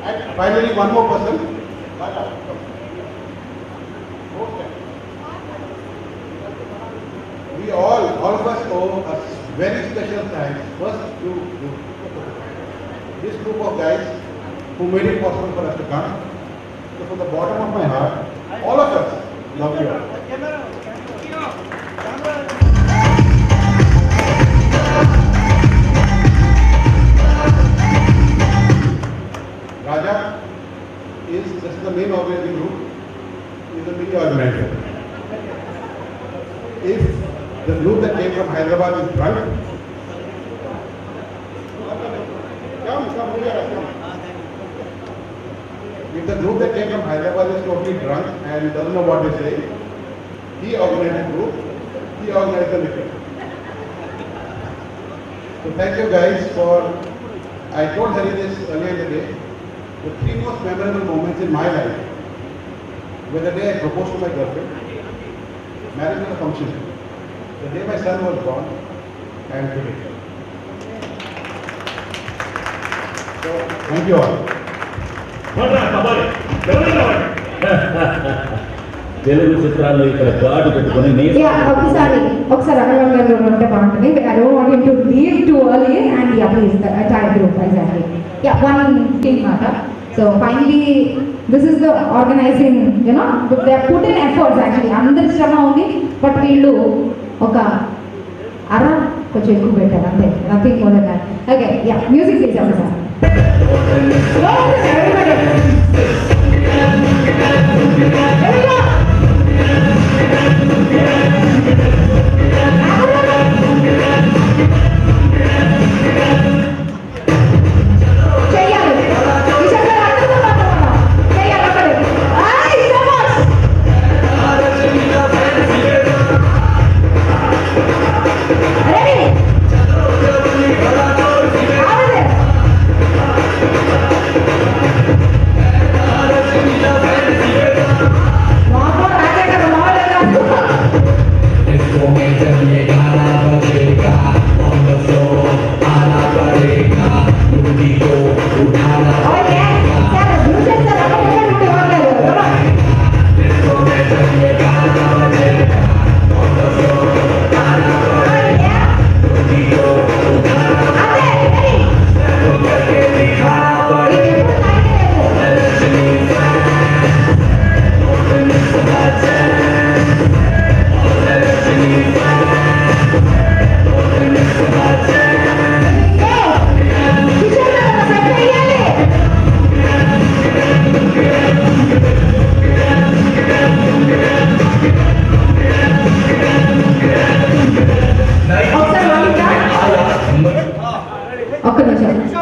H: And finally, one more person. We all of us owe a very special thanks. First to this group of guys who made it possible for us to come. So from the bottom of my heart, all of us love you all. Raja is just the main organizing group, is a mini organizer. If the group that came from Hyderabad is drunk, come, come. If the group that came from Hyderabad is totally drunk and doesn't know what they say, he organized the group, he organized the liquor. So thank you guys for, I told Hari this earlier in the day, the 3 most memorable moments in my life were the day I proposed to my girlfriend, marriage was a function, the day my son was born, and today. So thank you all.
I: Telugu చిత్రాల్లో ఇక్కడ గాడు పెట్టుకుని
G: ఒకసారి అగర్వాల్ గారు ఉంటే బాగుంటుంది. I don't want him to leave too early and yeah, please, the entire group, exactly. Yeah, one team matter. So finally, this is the organizing, you know, they have put in efforts actually. అందరి శ్రమ ఉంది, but వీళ్ళు ఒక కొంచెం ఎక్కువ పెట్టారు అంతే, nothing more than that. Okay, yeah, music please ఒకసారి.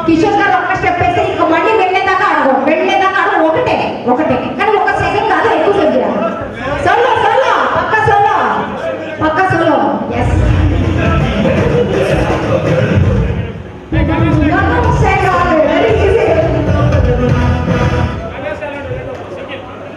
G: కిషోర్ గారు ఒక్క స్టెప్ వేస్తే ఇంకా మళ్ళీ వెళ్ళేదాకా అడగం ఒకటే కానీ ఒక సెకండ్ కాదు, ఎక్కువ సేపు చేయాలి. సోలో పక్క solo yes.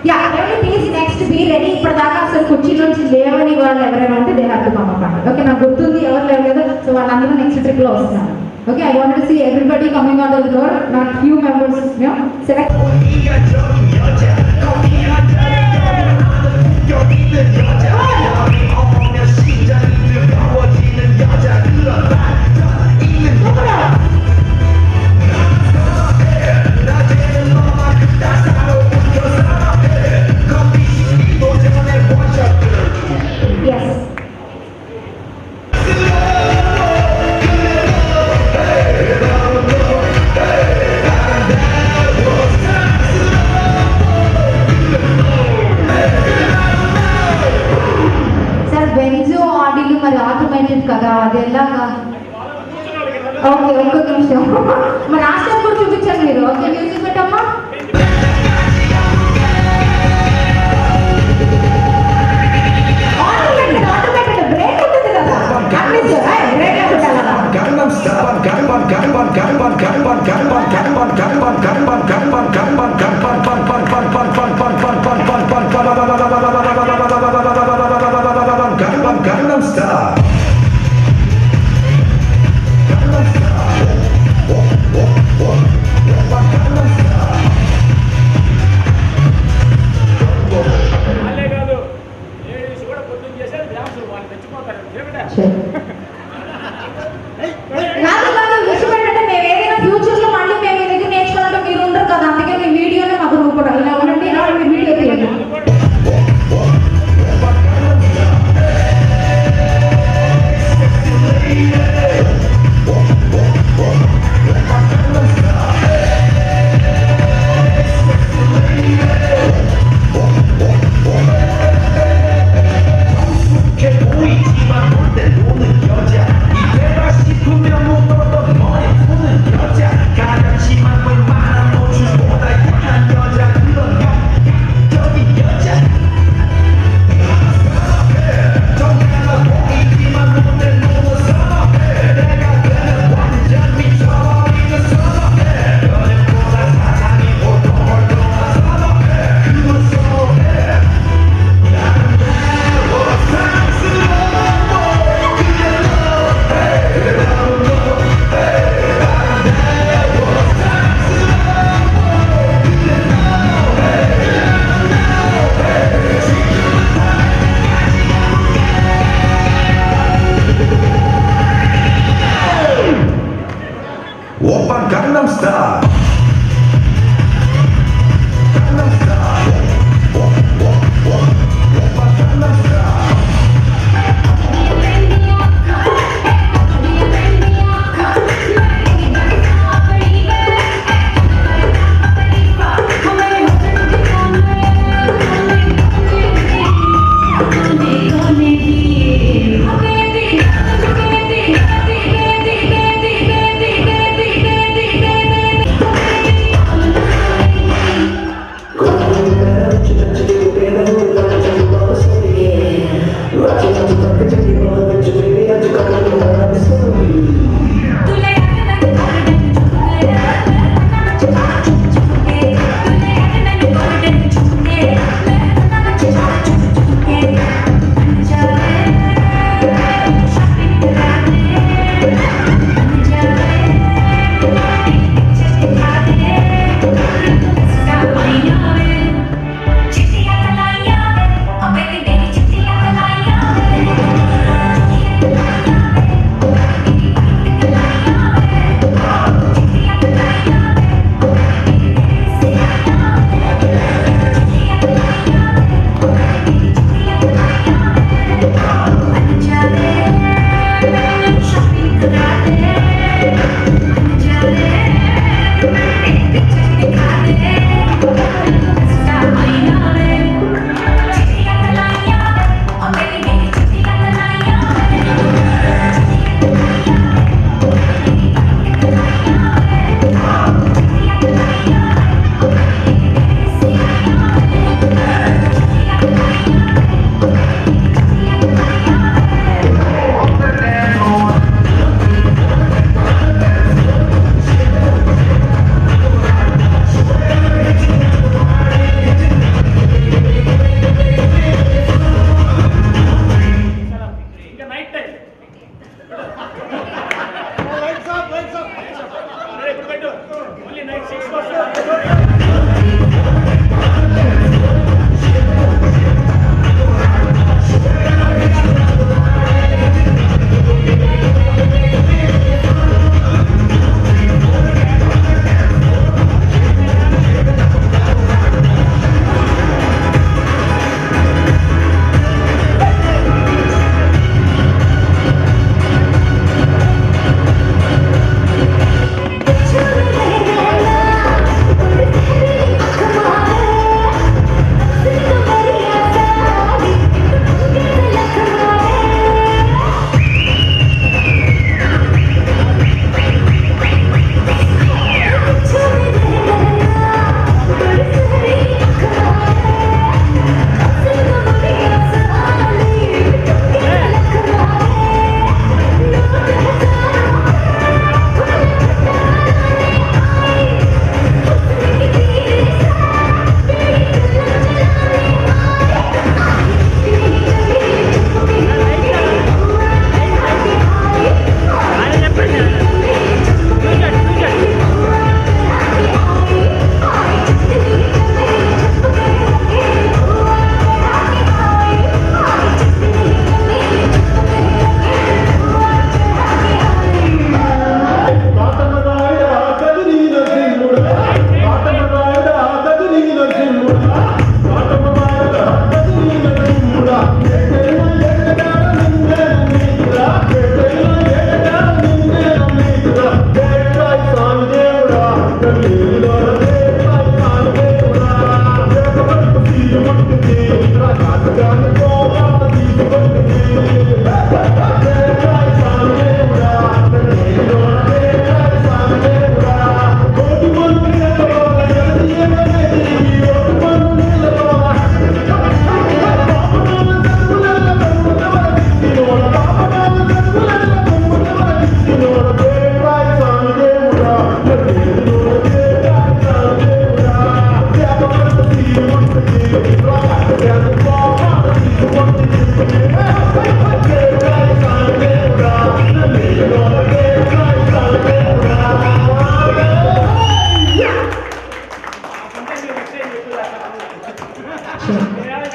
G: Yeah, please next be ready. ఇప్పటిదాకా అసలు కుర్చీ నుంచి లేవని వాళ్ళు ఎవరైనా ఉంటే they have to come up. Okay, నాకు గుర్తుంది ఎవరు లేవలేదు, సో వాళ్ళందరూ నెక్స్ట్ ట్రిప్ లో వస్తున్నారు. Okay, I wanted to see everybody coming out of the door, not few members, you know, select. Yes. ఇంకొక నిమిషం మరి ఆ స్టెప్ కూడా చూపించారు మీరు. ఓకే మ్యూజిక్ పెట్టమ్మా. ఆటోమేటెడ్ బ్రేక్ ఉంటుంది కదా బ్రేక్ పెట్టాలి కదా.
F: Gangnam Style.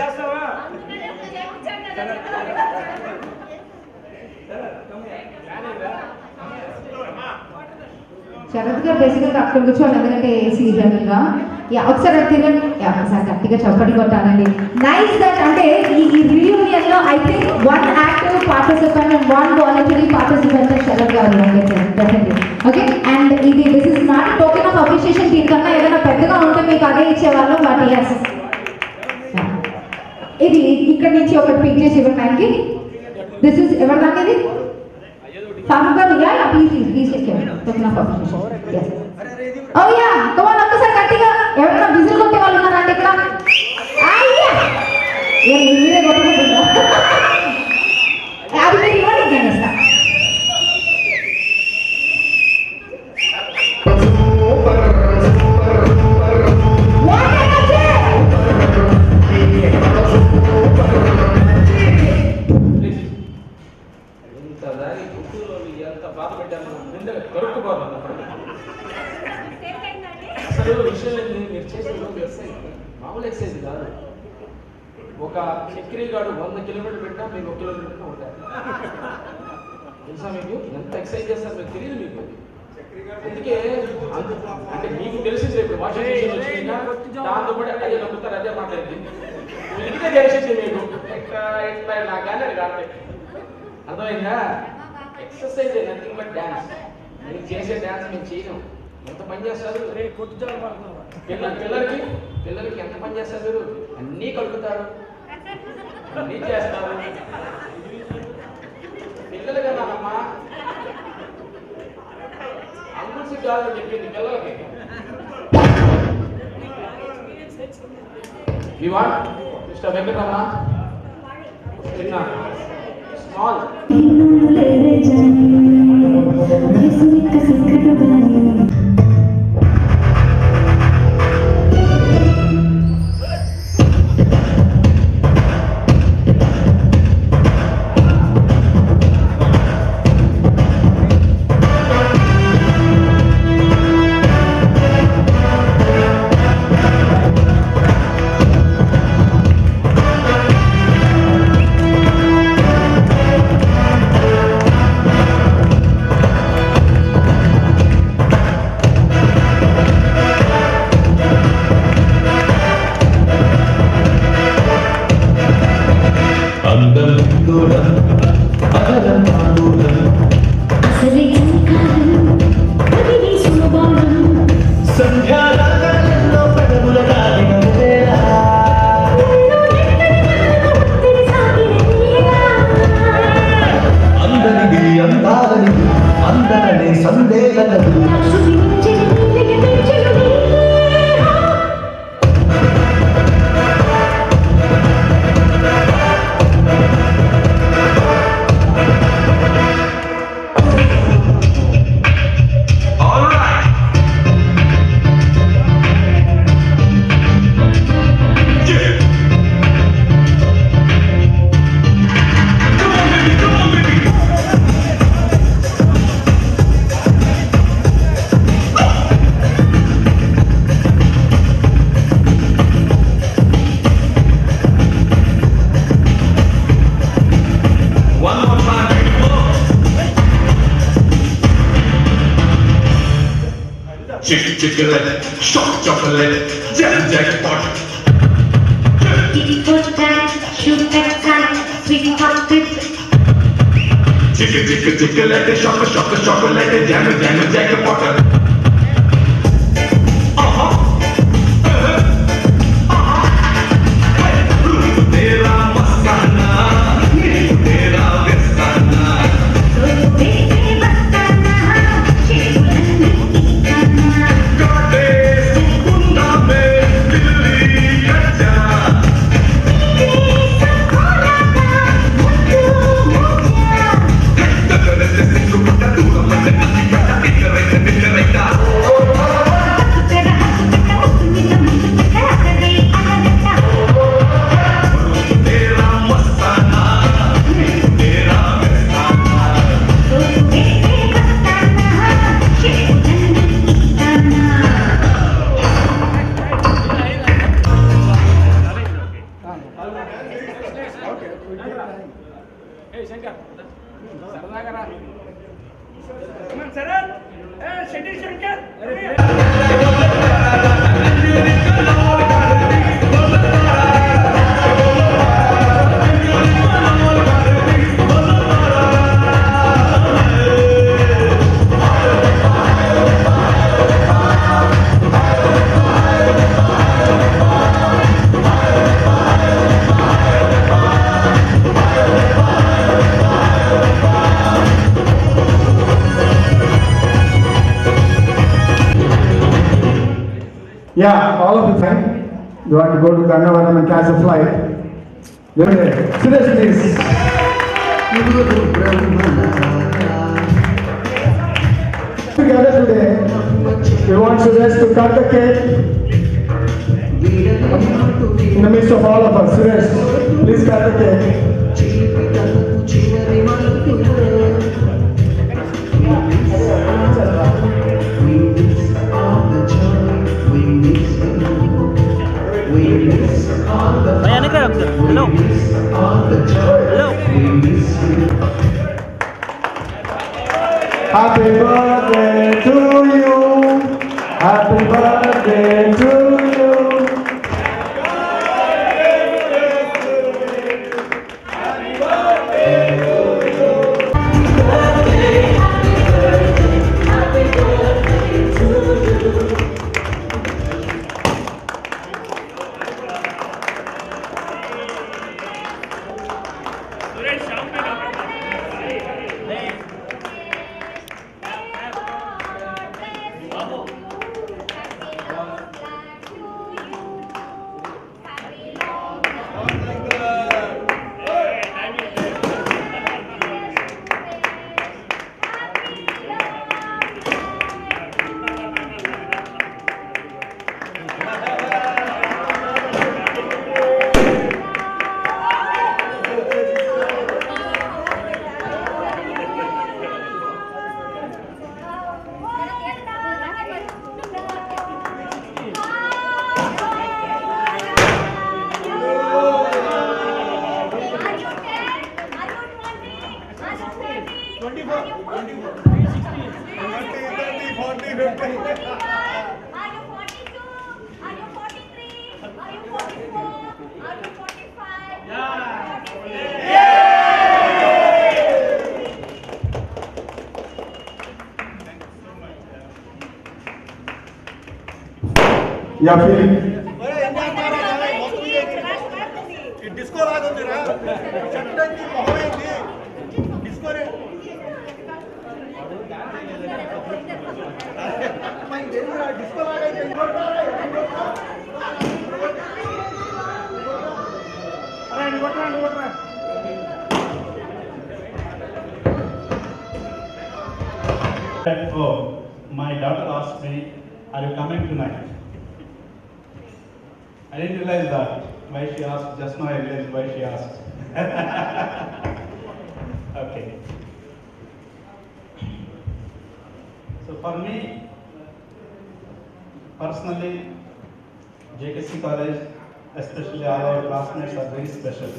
A: చేస్తావా
G: శరత్ గారు బేసిక్గా అక్కడ కూర్చోవాలి, ఎందుకంటే ఏసీ జనరల్గా. ఒకసారి తినండి, ఒకసారి గట్టిగా చప్పటి కొట్టాలండి. Nice that. అంటే ఈ రీయూనియన్ లో I think 1 active participant and 1 voluntary participant Sharath గారు డెఫినెట్లీ. ఓకే, అండ్ ఇది this is not token of appreciation. దీనికన్నా ఏదైనా పెద్దగా ఉంటే మీకు అదే ఇచ్చేవాళ్ళు. బట్ ఎస్, ఇది ఇక్కడ నుంచి ఒకటి పిక్ చేసి ఇవ్వండి ఆయనకి. దిస్ ఇస్ ఎవరిదాకా ఇది? ఫారూక్ గారు, yeah please token of appreciation. Yes. Oh yeah, come on, ఒక్కసారి గట్టిగా. ఎవరైనా విజిల్ కొట్టే వాళ్ళు ఉన్నారా అండి ఇక్కడ? అయ్యా, మీరే కొట్టుకుంటుందా? అది మీరు ఇవ్వండి, నేను ఇస్తాను.
A: ఎంత బాధ పెట్టాను, కరుక్కుపోతాను. అసలు విషయం ఏంటి, మీరు చేసే ఎక్సైజ్ మామూలు ఎక్సైజ్ కాదు. ఒక చక్రీ గాడు 100 కిలోమీటర్లు పెట్టినా మీకు 1 కిలోమీటర్ పెట్టినా ఉంటారు. తెలుసా మీకు ఎంత ఎక్సైజ్ చేస్తారు మీకు తెలియదు. మీకు అందుకే అంటే మీకు తెలిసింది ఇప్పుడు వాషింగ్ మిషన్ వచ్చిందా దాంతో కూడా అదే నమ్ముతారు, అదే మాట్లాడింది. ఇంటికే తెలిసింది మీకు ఎట్లా ఎట్లా నాకు కానీ అది కాదు. అర్థమైందా? Exercise nothing but dance. మీరు చేసే డ్యాన్స్ మేము చేయలేం. ఎంత పని చేస్తారు పిల్లలకి ఎంత పని చేస్తారు మీరు? అన్నీ కలుపుతారు, అన్నీ చేస్తారు. పిల్లలు కదానమ్మా, అంకుల్స్ కాదని చెప్పింది పిల్లలకి. మిస్టర్ వెంకటరమణ చిన్న small
J: Chocolate, shock chocolate, jam jackpot.
K: Kitty foot time, shoot that time, sweet hot tip.
J: Chocolate, shock chocolate, jam jackpot.
A: Shankar సరదాగా రా.
D: Yeah, all of you fine. You want to go to Gangavaram and catch a flight? Suresh, please. Together today, we want Suresh to cut the cake in the midst of all of us. Suresh, please cut the cake.
L: Hello. Hello.
D: Happy birthday to you. Happy birthday to you. Yeah, feeling.
C: Disco లాగుందిరా చెట్టండి మొహమైంది డిస్కోరే disco లాగైతే
M: Oh, my daughter asked me, are you coming tonight? I didn't realize that. Why she asked, just now I realized why she asked. Okay. So for me, personally, JKC College, especially all our classmates are very special.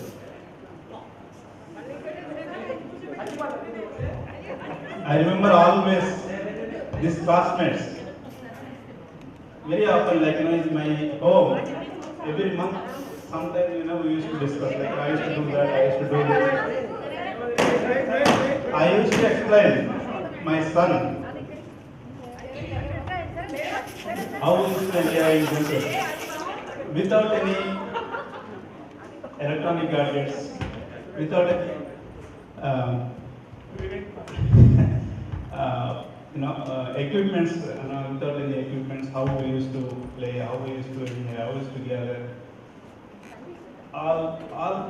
M: I remember always these classmates. Very often, like, in my home, every month, sometimes, we used to discuss, like, I used to do that, I used to do this. I used to explain my son how he is enjoying himself without any electronic gadgets, without any, equipments, without any equipments, how we used to play, how we used to enjoy, how we used to gather.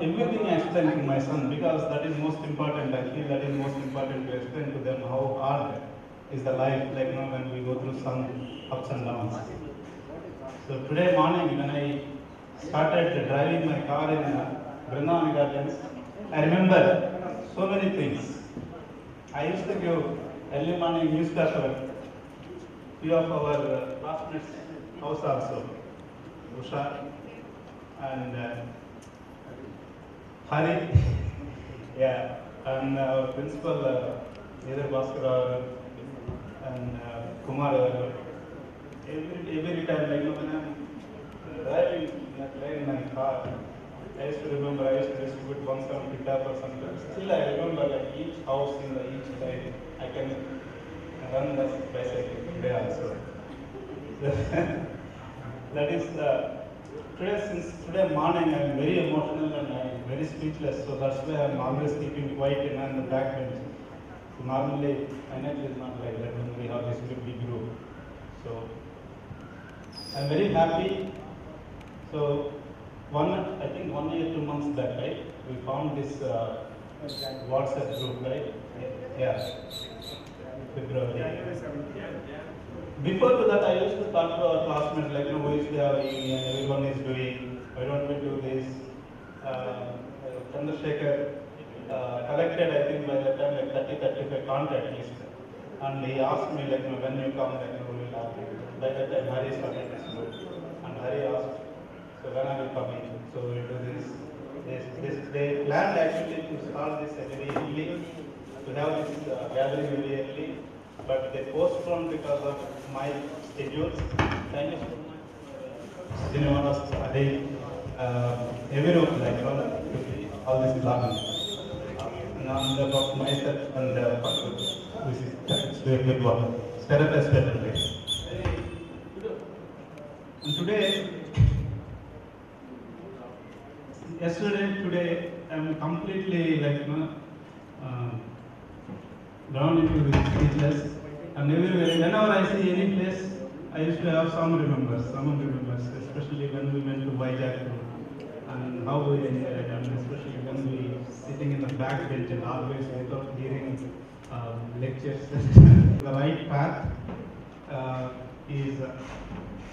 M: Everything I explain to my son, because that is most important. I feel that is most important to explain to them how hard is the life, like, when we go through some ups and downs. So today morning, when I started driving my car in Vrindavan Gardens, I remember so many things. I used to give early morning newspaper, few of our classmates' house also, Usha and Hari, yeah, and our principal, either Bhaskar and Kumar, every time, like, when I'm driving my car, I used to remember I used to distribute one some guitar or something. Still, I remember like each house in each side, I can run the bicycle today also. That is today, since today morning, I am very emotional and I am very speechless. So that's why I am always keeping quiet in the back bench. So normally, finally is not like that when we have this big group. So I am very happy. So I think 1 year, 2 months back, right? We found this WhatsApp group, right? Yeah. February. Before to that, I used to talk to our classmates, like, we used to have union, everyone is doing, why don't we do this? Chandrasekhar collected, I think, by that time, like 30-35 contact list. And he asked me, like, when you come, like, we will have you. By that time, Hari started this group. And Hari asked, so when are you coming? So we do this. They planned actually to start this very early, to have this gathering very early, but they postponed because of my schedules. Thank you so much. Srinivas, Adi, everyone, like, all this planning. And on the of myself and this is good one. Therapist especially. And today, yesterday, today, I'm completely like, down into the speechless. And everywhere, whenever I see any place, I used to have someone remembers, especially when we went to Vizag and how we enjoyed, and especially when we sitting in the back bench and always without hearing lectures. The right path is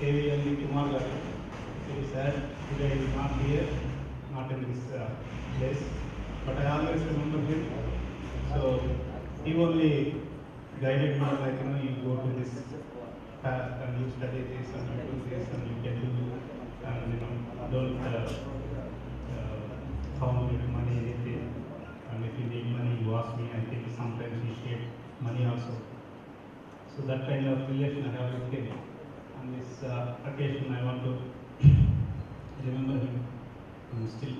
M: KVL Kumar Garu. He said today he is not here, not in this place, but I always remember him. So he only guided me, like, you go to this path and you study this and you do this and you can do, and don't count with money anything. And if you need money, you ask me. I think sometimes he shared money also. So that kind of relation I have with him. On this occasion, I want to remember him. And still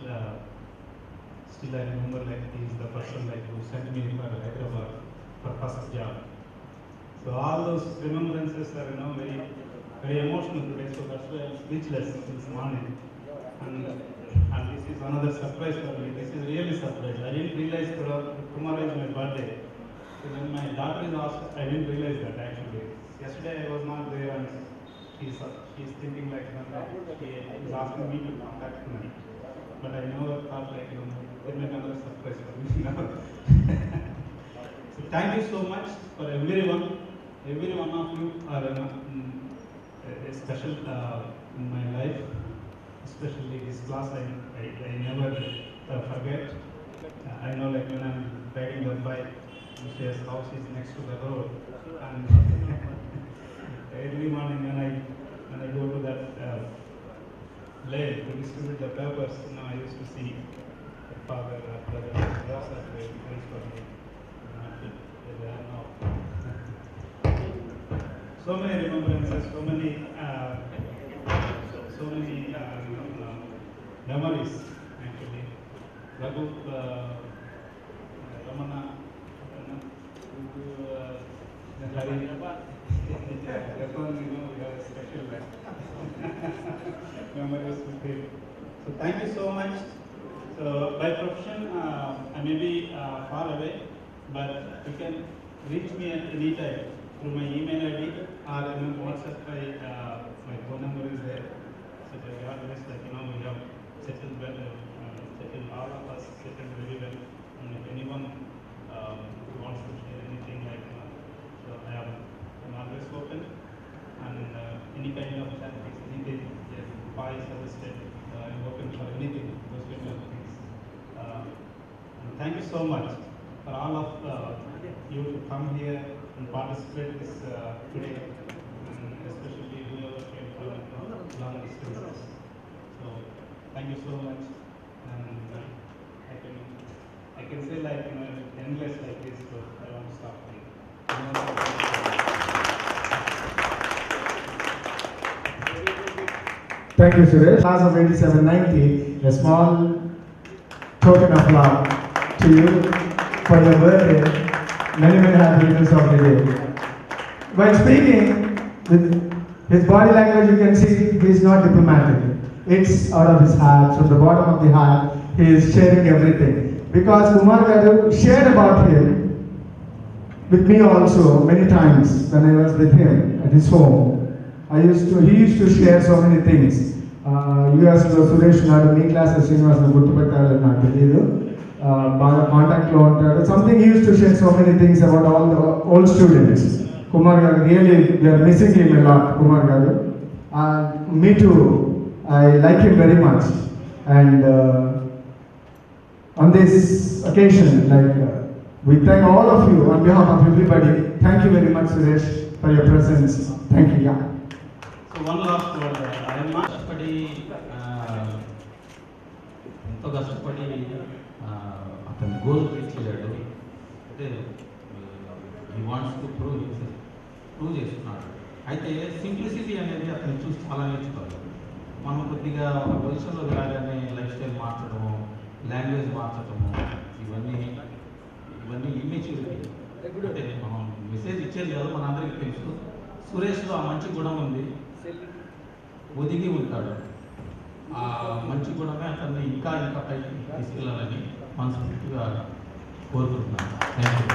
M: I remember, like, he is the person, like, who sent me for Hyderabad for first job. So all those remembrances are, very, very emotional today. So that's why I'm speechless this morning. And this is another surprise for me. This is really surprise. I didn't realize tomorrow is my birthday. So when my daughter is asked, I didn't realize that actually. Yesterday I was not there, and she's thinking like, she is asking me to come back tonight. But I never thought, like, there may be another surprise for me. So thank you so much for everyone. Every one of you are a special in my life. Especially this class, I never forget. I know, like, when I'm riding the bike, Mishra's house is next to the road, and every morning when I go to that lane to distribute the papers, I used to see father, brother, those are very friends for me. So many remembrances, so many memories actually. Raghu, Ramana, Hari, we have a special memories with him. So thank you so much. So by profession, I may be far away, but you can reach me at any time through my email ID or WhatsApp. My phone number is there. So we always, like, we have settled well, settled all of us, settled very well. And if anyone wants to share anything, like, so I'm always open. And any kind of tactics, anything, yes, I suggested, I'm open for anything, those kind of things. And thank you so much for all of you to come here and participate this today, and especially whoever came from long distances. So thank you so much, and I can say, like,
D: Thank you, Suresh. Class of 8790, a small token of love to you for your birthday. Many, many happy returns of the day. While speaking, with his body language, you can see he is not diplomatic. It's out of his heart, from the bottom of the heart, he is sharing everything. Because Kumar Garu shared about him with me also many times when I was with him at his home. He used to share so many things. US లో సురేష్ నాడు మీ class Srinivas గుర్తుపెట్టాలి నాకు తెలియదు బాగా కాంటాక్ట్లో ఉంటాడు something used to share so many things about all the old students Kumar గారు really we're missing him a lot Kumar గారు me too I like him very much and on this occasion, we thank all of you on behalf of everybody. Thank you very much, Suresh, for your presence. Thank you. Yeah.
M: So one last word. I am కష్టపడి ఎంతో కష్టపడి అతని goal reach అయ్యాడు. అంటే he wants to prove చేస్తున్నాడు. అయితే simplicity అనేది అతను చూసి చాలా నేర్చుకోవాలి. మనం కొద్దిగా ఒక పొజిషన్లో రాగానే లైఫ్ స్టైల్ మార్చడము, లాంగ్వేజ్ మార్చడము, ఇవన్నీ ఇమ్మెచ్యూరిటీ. అంటే మనం మెసేజ్ ఇచ్చేది కాదు, మన అందరికీ తెలుసు. సురేష్లో ఆ మంచి గుణం ఉంది, ఒదిగి ఉంటాడు. ఆ మంచి గుణమే అతన్ని ఇంకా పైకి తీసుకెళ్ళాలని మనస్ఫూర్తిగా కోరుకుంటున్నాను. Thank you.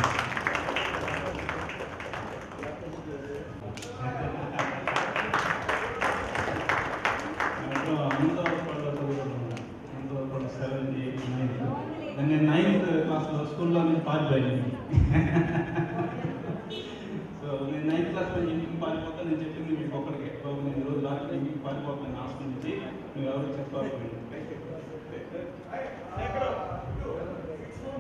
M: నేను 9th క్లాస్లో స్కూల్లో నుంచి పారిపోయాను. సో నేను 9th క్లాస్లో ఇంటికి పారిపోతా, నేను చెప్పింది మీకు ఒక్కడికే, నేను రోజు రాత్రి ఇంటికి పారిపోతాను హాస్టల్ నుంచి, మీరు ఎవరికి చెప్పాలి.